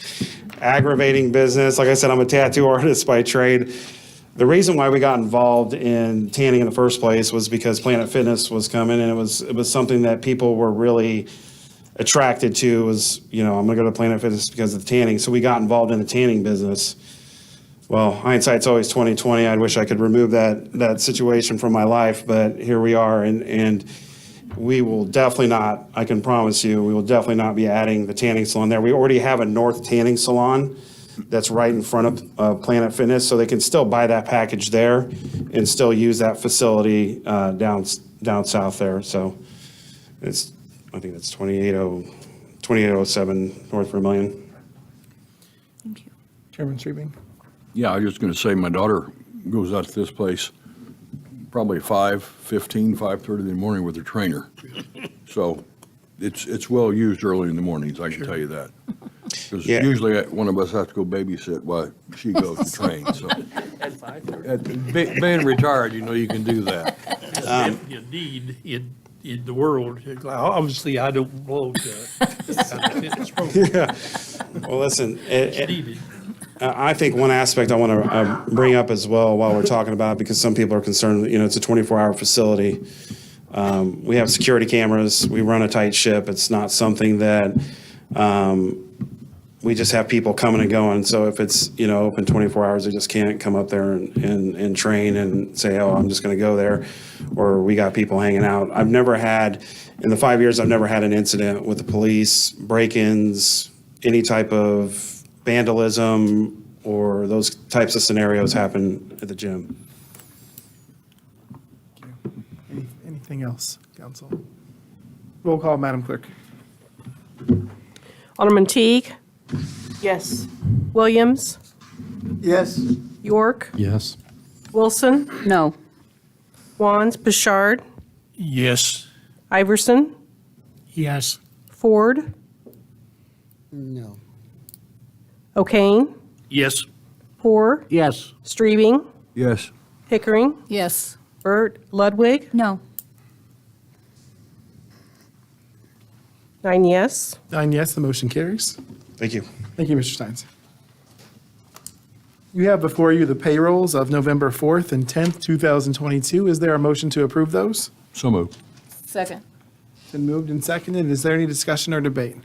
aggravating business. Like I said, I'm a tattoo artist by trade. The reason why we got involved in tanning in the first place was because Planet Fitness was coming, and it was something that people were really attracted to. Was, I'm going to go to Planet Fitness because of the tanning. So we got involved in the tanning business. Well, hindsight's always 20/20. I wish I could remove that situation from my life, but here we are, and we will definitely not, I can promise you, we will definitely not be adding the tanning salon there. We already have a North Tanning Salon that's right in front of Planet Fitness, so they can still buy that package there and still use that facility down south there. So I think it's 2807 North Vermillion. Thank you. Chairman Streebing. Yeah, I was just going to say, my daughter goes out to this place probably 5:15, 5:30 in the morning with her trainer. So it's well used early in the mornings, I can tell you that. Because usually one of us has to go babysit while she goes to train, so. Being retired, you can do that. You need in the world. Obviously, I don't belong to the fitness program. Yeah. Well, listen, It's needed. I think one aspect I want to bring up as well while we're talking about it, because some people are concerned, it's a 24-hour facility. We have security cameras. We run a tight ship. It's not something that we just have people coming and going. So if it's, open 24 hours, they just can't come up there and train and say, oh, I'm just going to go there, or we got people hanging out. In the 5 years, I've never had an incident with the police, break-ins, any type of vandalism, or those types of scenarios happen at the gym. Anything else, council? Roll call, Madam Clerk. Alderman Teague, Yes. Williams, Yes. York, Yes. Wilson, No. Wands, Bouchard, Yes. Iverson, Yes. Ford, No. O'Kane, Yes. Poor, Yes. Streebing, Yes. Pickering, Yes. Burt, Ludwig, No. 9 yes. 9 yes, the motion carries. Thank you. Thank you, Mr. Steins. You have before you the payrolls of November 4th and 10th, 2022. Is there a motion to approve those? So moved. Second. Been moved and seconded. Is there any discussion or debate?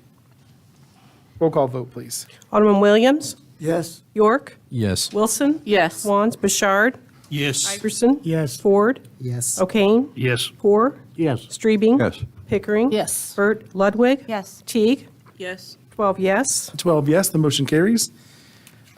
Roll call vote, please. Alderman Williams, Yes. York, Yes. Wilson, Yes. Wands, Bouchard, Yes. Iverson, Yes. Ford, Yes. O'Kane, Yes. Poor, Yes. Streebing, Yes. Pickering, Yes. Burt, Ludwig, Yes. Teague, Yes. 12 yes. 12 yes, the motion carries.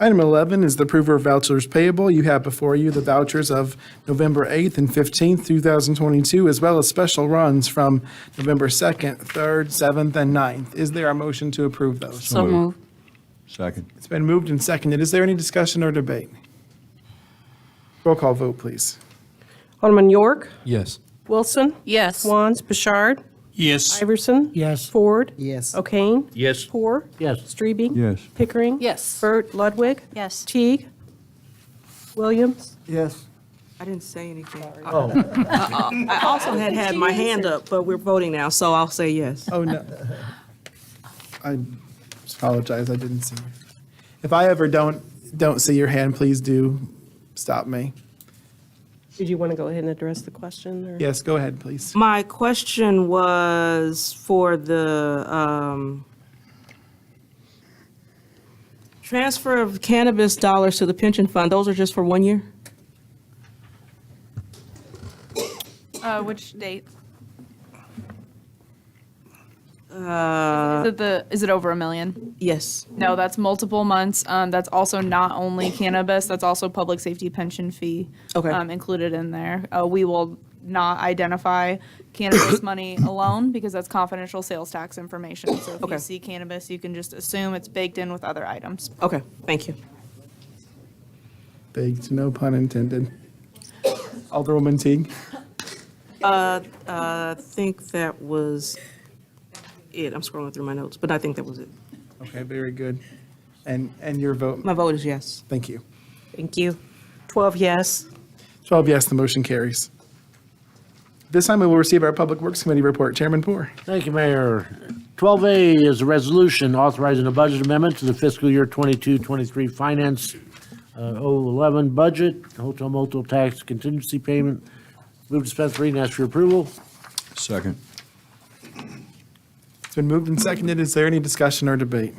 Item 11 is the approval of vouchers payable. You have before you the vouchers of November 8th and 15th, 2022, as well as special runs from November 2nd, 3rd, 7th, and 9th. Is there a motion to approve those? So move. Second. It's been moved and seconded. Is there any discussion or debate? Roll call vote, please. Alderman York, Yes. Wilson, Yes. Wands, Bouchard, Yes. Iverson, Yes. Ford, Yes. O'Kane, Yes. Poor, Yes. Streebing, Yes. Pickering, Yes. Burt, Ludwig, Yes. Teague, Williams, Yes. I didn't say anything. Oh. I also had my hand up, but we're voting now, so I'll say yes. Oh, no. I apologize, I didn't see you. If I ever don't see your hand, please do stop me. did you want to go ahead and address the question? Or? Yes, go ahead, please. My question was for the transfer of cannabis dollars to the pension fund. Those are just for 1 year? Which date? Is it over $1 million? Yes. No, that's multiple months. That's also not only cannabis, that's also public safety pension fee. Okay. Included in there. We will not identify cannabis money alone because that's confidential sales tax information. So if Okay. you see cannabis, you can just assume it's baked in with other items. Okay, thank you. Baked, no pun intended. Alderwoman Teague? I think that was it. I'm scrolling through my notes, but I think that was it. Okay, very good. And your vote? My vote is yes. Thank you. Thank you. 12 yes. 12 yes, the motion carries. This time we will receive our Public Works Committee report. Chairman Poor. Thank you, Mayor. 12A is a resolution authorizing a budget amendment to the fiscal year 22-23 finance 011 budget, hotel motel tax contingency payment. Move to dispense reading, ask for approval. Second. It's been moved and seconded. Is there any discussion or debate?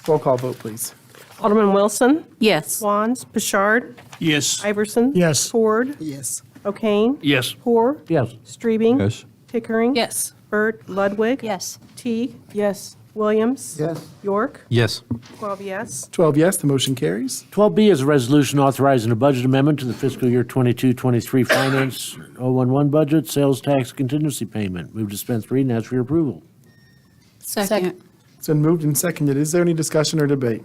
Roll call vote, please. Alderman Wilson. Yes. Wands, Pashard, Yes. Iverson. Yes. Ford, Yes. O'Kane. Yes. Poor, Yes. Streebing. Yes. Pickering. Yes. Burt, Ludwig. Yes. Teague, Yes. Williams. Yes. York. Yes. 12 yes. 12 yes, the motion carries. 12B is a resolution authorizing a budget amendment to the fiscal year 22-23 finance 011 budget, sales tax contingency payment. Move to dispense reading, ask for your approval. Second. It's been moved and seconded. Is there any discussion or debate?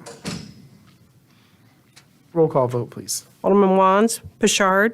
Roll call vote, please. Alderman Wands, Pashard,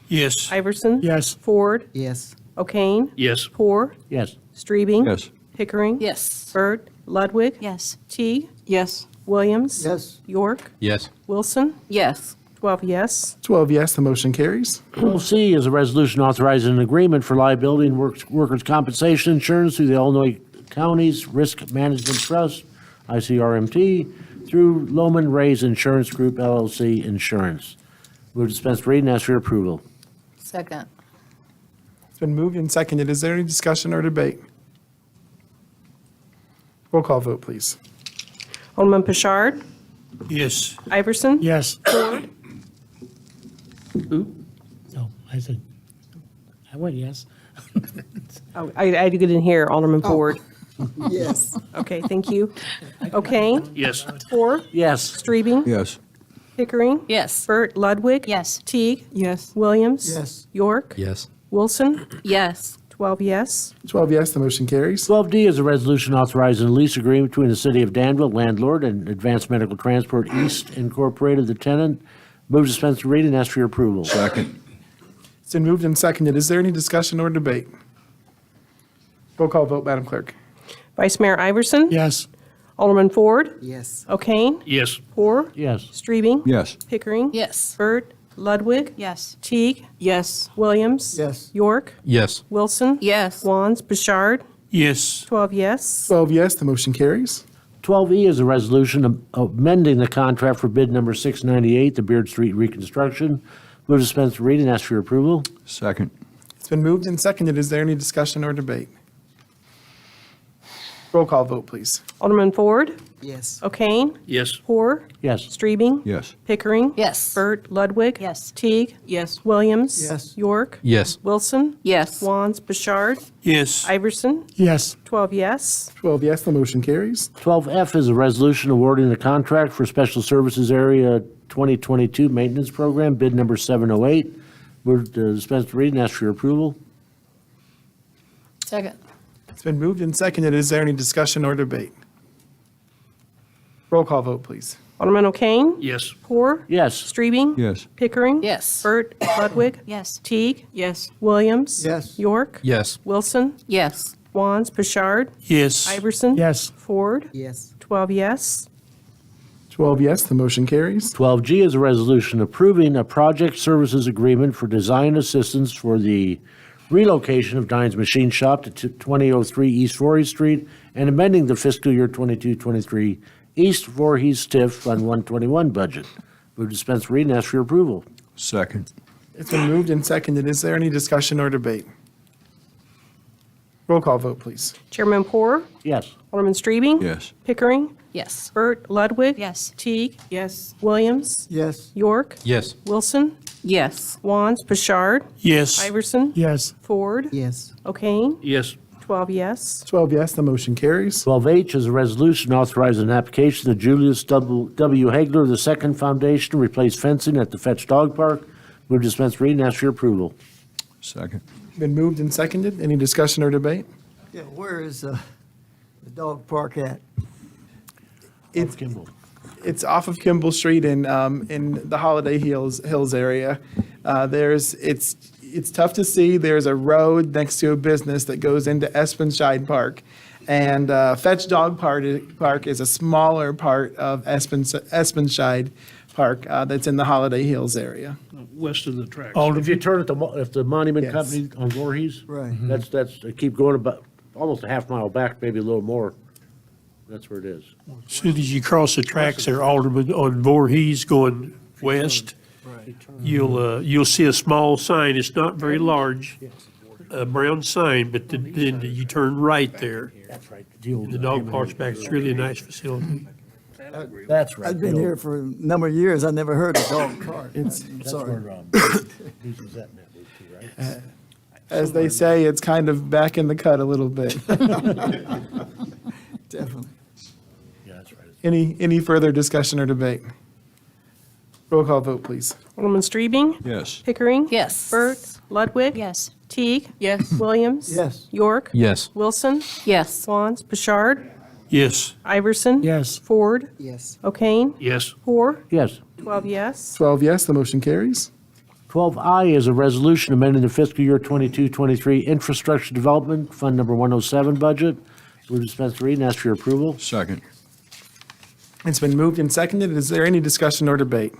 Yes. Iverson. Yes. Ford, Yes. O'Kane. Yes. Poor, Yes. Streebing. Yes. Pickering. Yes. Burt, Ludwig. Yes. Teague, Yes. Williams. Yes. York, Yes. Wilson. Yes. 12 yes. 12 yes, the motion carries. 12C is a resolution authorizing an agreement for liability and workers' compensation insurance through the Illinois Counties Risk Management Trust, ICRMT, through Lohman Ray's Insurance Group LLC Insurance. Move to dispense reading, ask for your approval. Second. It's been moved and seconded. Is there any discussion or debate? Roll call vote, please. Alderman Pashard, Yes. Iverson. Yes. Ford, No, I said, I went yes. oh, I didn't hear Alderman Ford. Yes. Okay, thank you. O'Kane. Yes. Poor, Yes. Streebing. Yes. Pickering. Yes. Burt, Ludwig. Yes. Teague, Yes. Williams. Yes. York. Yes. Wilson. Yes. 12 yes. 12 yes, the motion carries. 12D is a resolution authorizing a lease agreement between the City of Danville, landlord, and Advanced Medical Transport East Incorporated, the tenant. Move to dispense reading, ask for your approval. Second. It's been moved and seconded. Is there any discussion or debate? Roll call vote, Madam Clerk. Vice Mayor Iverson. Yes. Alderman Ford. Yes. O'Kane. Yes. Poor, Yes. Streebing. Yes. Pickering. Yes. Burt, Ludwig. Yes. Teague, Yes. Williams. Yes. York. Yes. Wilson. Yes. Wands, Bouchard. Yes. 12 yes. 12 yes, the motion carries. 12E is a resolution amending the contract for bid number 698, the Beard Street reconstruction. Move to dispense reading, ask for your approval. Second. It's been moved and seconded. Is there any discussion or debate? Roll call vote, please. Alderman Ford. Yes. O'Kane. Yes. Poor, Yes. Streebing. Yes. Pickering. Yes. Burt, Ludwig. Yes. Teague, Yes. Williams. Yes. York. Yes. Wilson. Yes. Wands, Bouchard. Yes. Iverson. Yes. 12 yes. 12 yes, the motion carries. 12F is a resolution awarding the contract for Special Services Area 2022 Maintenance Program, bid number 708. Move to dispense reading, ask for your approval. Second. It's been moved and seconded. Is there any discussion or debate? Roll call vote, please. Alderman O'Kane. Yes. Poor, Yes. Streebing. Yes. Pickering. Yes. Burt, Ludwig. Yes. Teague, Yes. Williams. Yes. York. Yes. Wilson. Yes. Wands, Bouchard. Yes. Iverson. Yes. Ford. Yes. 12 yes. 12 yes, the motion carries. 12G is a resolution approving a project services agreement for design assistance for the relocation of Dine's Machine Shop to 2003 East Voorhees Street and amending the fiscal year 22-23 East Voorhees TIF Fund 121 budget. Move to dispense reading, ask for your approval. Second. It's been moved and seconded. Is there any discussion or debate? Roll call vote, please. Chairman Poor, Yes. Alderman Streebing. Yes. Pickering. Yes. Burt, Ludwig. Yes. Teague, Yes. Williams. Yes. York. Yes. Wilson. Yes. Wands, Bouchard. Yes. Iverson. Yes. Ford. Yes. O'Kane. Yes. 12 yes. 12 yes, the motion carries. 12H is a resolution authorizing an application to Julius W. Hagler II Foundation to replace fencing at the Fetch Dog Park. Move to dispense reading, ask for your approval. Second. Been moved and seconded. Any discussion or debate? Yeah, where is the dog park at? It's, Kimball. it's off of Kimball Street in the Holiday Hills area. It's tough to see. There's a road next to a business that goes into Espenshide Park. And Fetch Dog Park is a smaller part of Espenshide Park that's in the Holiday Hills area. West of the tracks. If you turn at the Monument Yes. Company on Voorhees, Right. that's, keep going about, almost a half mile back, maybe a little more. That's where it is. As soon as you cross the tracks there, Alderman, on Voorhees going west, you'll see a small sign. It's not very large, a brown sign, but then you turn right there. That's right. The dog park's back. It's really a nice facility. That's right. I've been here for a number of years. I never heard of dog park. I'm That's sorry. where, Reeves was at in that movie too, right? As they say, it's kind of back in the cut a little bit. Definitely. Yeah, that's right. Any further discussion or debate? Roll call vote, please. Alderman Strebing? Yes. Pickering? Yes. Burt? Ludwig? Yes. Teague? Yes. Williams? Yes. York? Yes. Wilson? Yes. Swans? Bouchard? Yes. Iverson? Yes. Ford? Yes. O'Kane? Yes. Hoare? Yes. 12 yes. 12 yes, the motion carries. 12I is a resolution amending the fiscal year 22-23 infrastructure development, Fund Number 107 budget. Move to dispense reading, ask for your approval. Second. It's been moved and seconded. Is there any discussion or debate?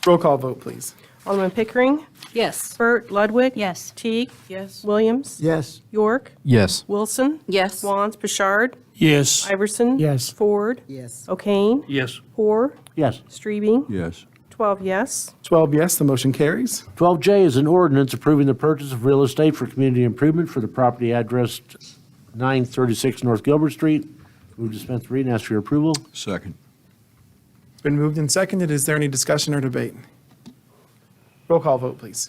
Roll call vote, please. Alderman Pickering? Yes. Burt? Ludwig? Yes. Teague? Yes. Williams? Yes. York? Yes. Wilson? Yes. Swans? Bouchard? Yes. Iverson? Yes. Ford? Yes. O'Kane? Yes. Hoare? Yes. Strebing? Yes. 12 yes. 12 yes, the motion carries. 12J is an ordinance approving the purchase of real estate for community improvement for the property addressed 936 North Gilbert Street. Move to dispense reading, ask for your approval. Second. It's been moved and seconded. Is there any discussion or debate? Roll call vote, please.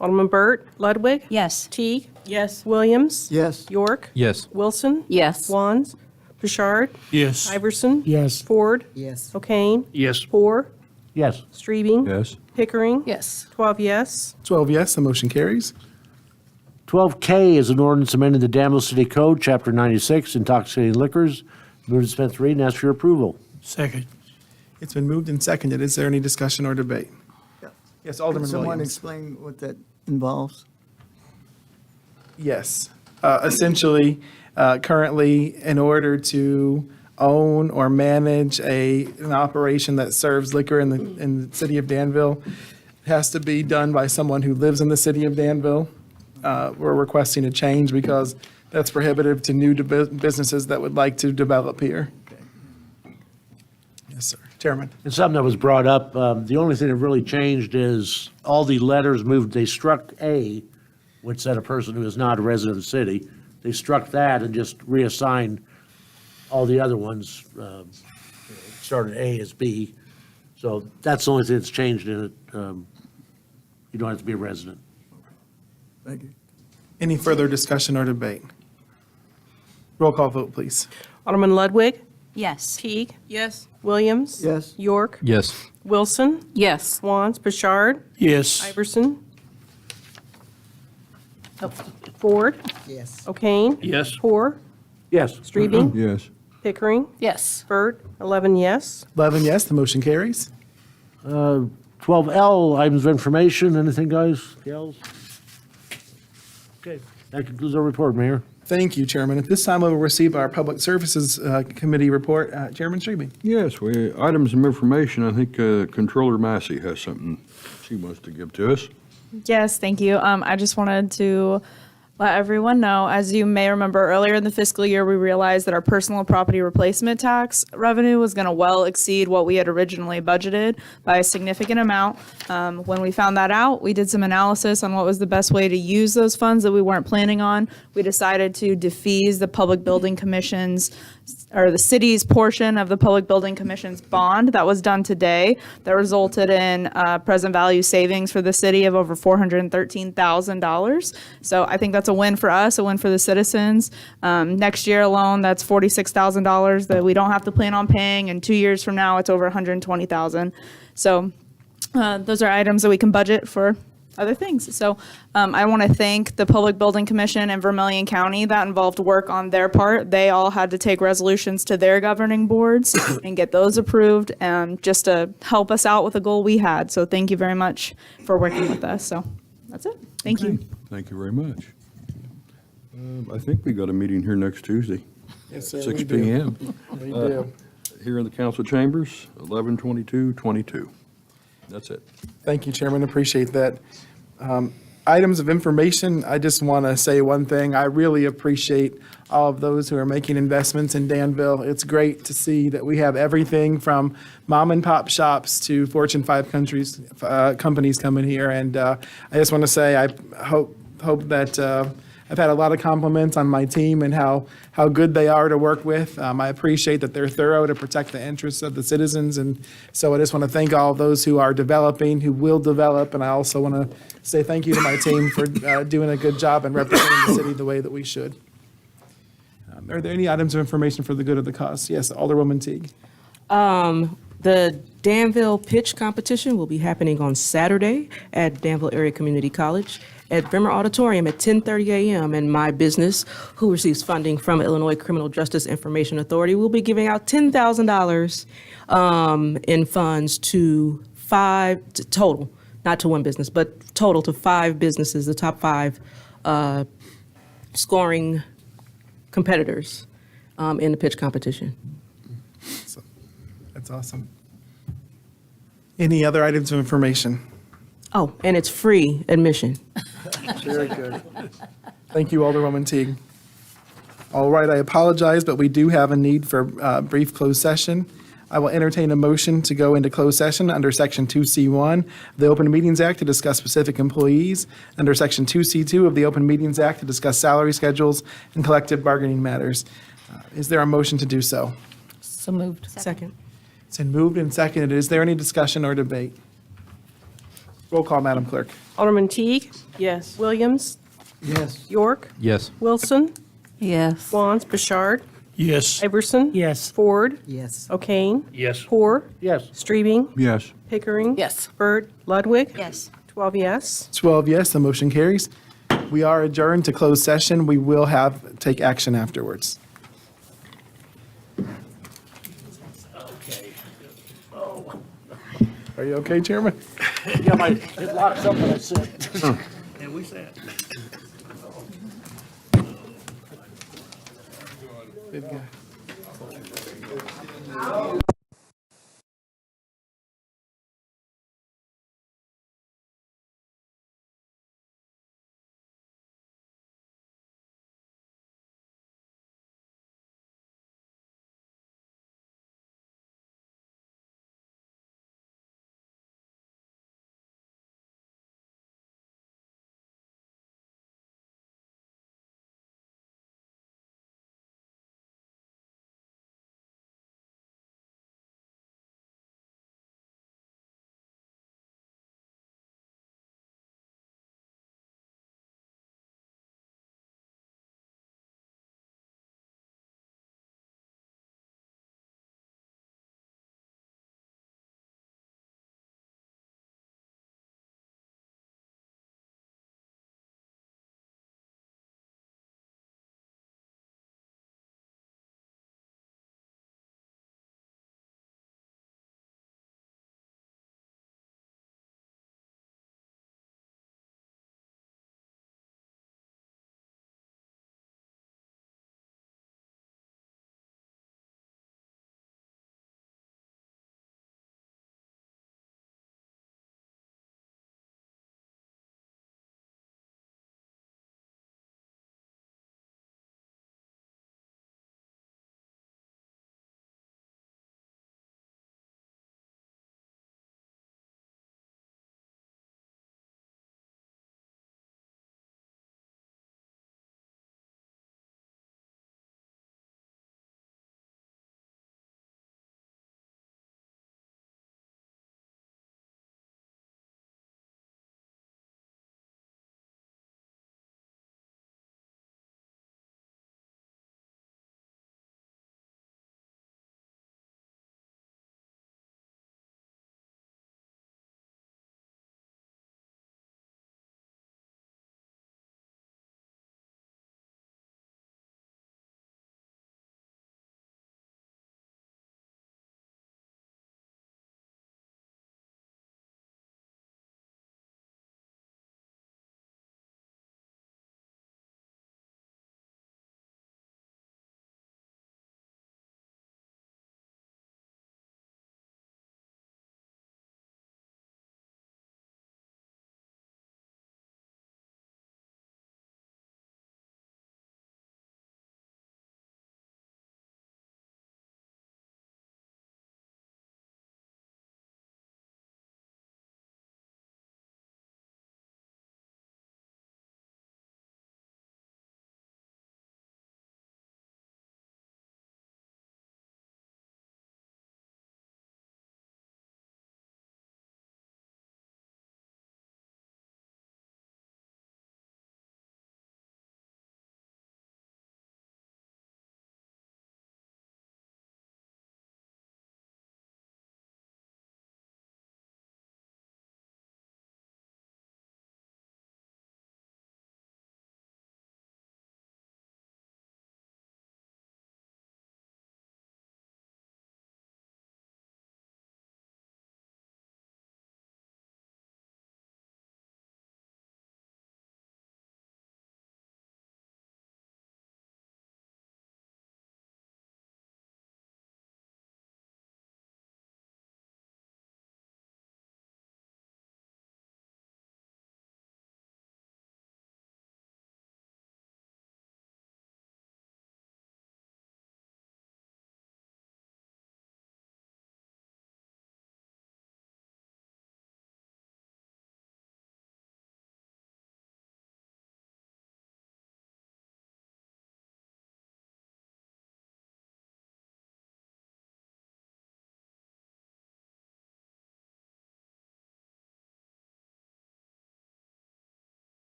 Alderman Burt? Ludwig? Yes. Teague? Yes. Williams? Yes. York? Yes. Wilson? Yes. Swans? Bouchard? Yes. Iverson? Yes. Ford? Yes. O'Kane? Yes. Hoare? Yes. Strebing? Yes. Pickering? Yes. 12 yes. 12 yes, the motion carries. 12K is an ordinance amending the Danville City Code, Chapter 96, intoxicating liquors. Move to dispense reading, ask for your approval. Second. It's been moved and seconded. Is there any discussion or debate? Yes, Can Alderman someone Williams. explain what that involves? Yes. Essentially, currently, in order to own or manage an operation that serves liquor in the city of Danville, it has to be done by someone who lives in the city of Danville. We're requesting a change because that's prohibitive to new businesses that would like to develop here. Yes, sir. Chairman. It's something that was brought up. The only thing that really changed is all the letters moved, they struck A, which said a person who is not a resident of the city. They struck that and just reassigned all the other ones, started A as B. So that's the only thing that's changed in it. You don't have to be a resident. Thank you. Any further discussion or debate? Roll call vote, please. Alderman Ludwig? Yes. Teague? Yes. Williams? Yes. York? Yes. Wilson? Yes. Swans? Bouchard? Yes. Iverson? Ford? Yes. O'Kane? Yes. Hoare? Yes. Strebing? Yes. Pickering? Yes. Burt? 11 yes. 11 yes, the motion carries. 12L, items of information. Anything, guys? Gals? Okay, that concludes our report, Mayor. Thank you, Chairman. At this time, we will receive our Public Services Committee report. Chairman Strebe. Yes, items of information. I think Controller Massey has something she wants to give to us. Yes, thank you. I just wanted to let everyone know, as you may remember earlier in the fiscal year, we realized that our personal property replacement tax revenue was going to well exceed what we had originally budgeted by a significant amount. When we found that out, we did some analysis on what was the best way to use those funds that we weren't planning on. We decided to defease the Public Building Commission's or the city's portion of the Public Building Commission's bond. That was done today. That resulted in present value savings for the city of over $413,000. So I think that's a a win for us, a win for the citizens. Next year alone, that's $46,000 that we don't have to plan on paying, and 2 years from now, it's over $120,000. So those are items that we can budget for other things. So I want to thank the Public Building Commission and Vermilion County. That involved work on their part. They all had to take resolutions to their governing boards and get those approved, just to help us out with the goal we had. So thank you very much for working with us. So that's it. Thank you. Thank you very much. I think we got a meeting here next Tuesday. Yes, sir, 6 we do. p.m. We do. Here in the council chambers, 11/22/22. That's it. Thank you, Chairman. Appreciate that. Items of information, I just want to say one thing. I really appreciate all of those who are making investments in Danville. It's great to see that we have everything from mom and pop shops to Fortune 5 companies coming here. And I just want to say I hope that I've had a lot of compliments on my team and how good they are to work with. I appreciate that they're thorough to protect the interests of the citizens. And so I just want to thank all of those who are developing, who will develop. And I also want to say thank you to my team for doing a good job and representing the city the way that we should. Are there any items of information for the good of the cause? Yes, Alderwoman Teague. The Danville pitch competition will be happening on Saturday at Danville Area Community College at Bremer Auditorium at 10:30 a.m. And my business, who receives funding from Illinois Criminal Justice Information Authority, will be giving out $10,000 in funds to total, not to one business, but total to 5 businesses, the top 5 scoring competitors in the pitch competition. That's awesome. Any other items of information? Oh, and it's free admission. Very good. Thank you, Alderwoman Teague. All right, I apologize, but we do have a need for a brief closed session. I will entertain a motion to go into closed session under Section 2C1 of the Open Meetings Act to discuss specific employees, under Section 2C2 of the Open Meetings Act to discuss salary schedules and collective bargaining matters. Is there a motion to do so? So moved. Second. It's been moved and seconded. Is there any discussion or debate? Roll call, Madam Clerk. Alderman Teague? Yes. Williams? Yes. York? Yes. Wilson? Yes. Wands? Bouchard? Yes. Iverson? Yes. Ford? Yes. O'Kane? Yes. Poor? Yes. Streaming? Yes. Pickering? Yes. Burt? Ludwig? Yes. 12 yes. 12 yes, the motion carries. We are adjourned to closed session. We will take action afterwards. Are you okay, Chairman? Yeah, it locks up when I sit. And we said. Good guy.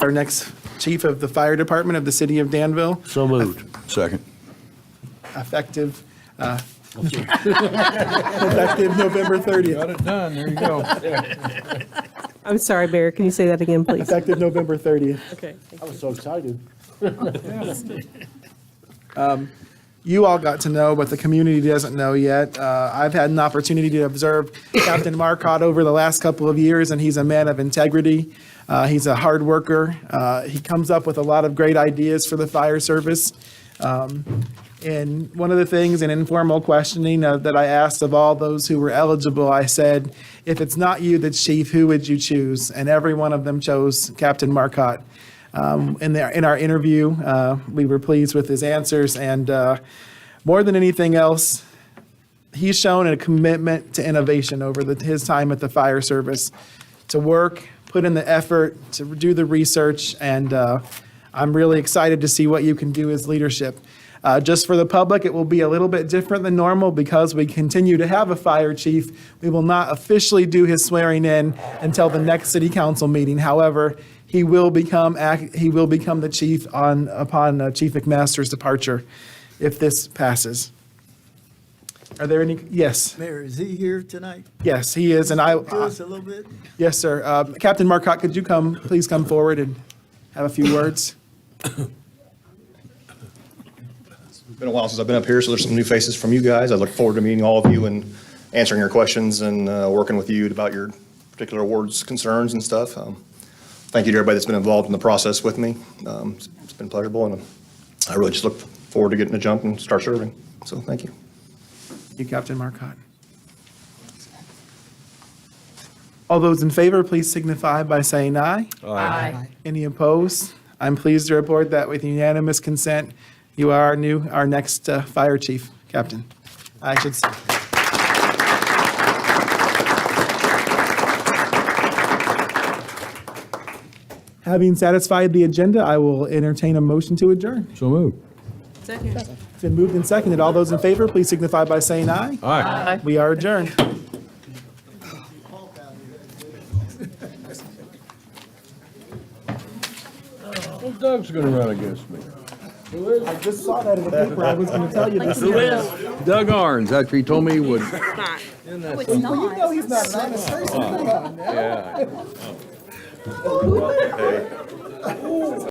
our next chief of the fire department of the city of Danville, So moved. Second. effective effective November 30th. Got it done, there you go. I'm sorry, Mayor, can you say that again, please? Effective November 30th. Okay. I was so excited. You all got to know, but the community doesn't know yet. I've had an opportunity to observe Captain Marcotte over the last couple of years, and he's a man of integrity. He's a hard worker. He comes up with a lot of great ideas for the fire service. And one of the things in informal questioning that I asked of all those who were eligible, I said, if it's not you, the chief, who would you choose? And every one of them chose Captain Marcotte. In our interview, we were pleased with his answers, and more than anything else, he's shown a commitment to innovation over his time at the fire service, to work, put in the effort, to do the research, and I'm really excited to see what you can do as leadership. Just for the public, it will be a little bit different than normal because we continue to have a fire chief. We will not officially do his swearing in until the next city council meeting. However, he will become the chief upon Chief McMaster's departure if this passes. Are there any? Yes. Mayor, is he here tonight? Yes, he is, and I. To us a little bit? Yes, sir. Captain Marcotte, could you please come forward and have a few words? It's been a while since I've been up here, so there's some new faces from you guys. I look forward to meeting all of you and answering your questions and working with you about your particular awards concerns and stuff. Thank you to everybody that's been involved in the process with me. It's been pleasurable, and I really just look forward to getting to jump and start serving. So thank you. Thank you, Captain Marcotte. All those in favor, please signify by saying aye. Aye. Any opposed? I'm pleased to report that with unanimous consent, you are our next fire chief, Captain. I should say. Having satisfied the agenda, I will entertain a motion to adjourn. So moved. Second. It's been moved and seconded. All those in favor, please signify by saying aye. Aye. We are adjourned. Well, Doug's gonna run against me. I just saw that in the paper. I was going to tell you this. Who is? Doug Arns, after he told me he would. No, it's not. Well, you know he's not an honest person. Come on now. Yeah.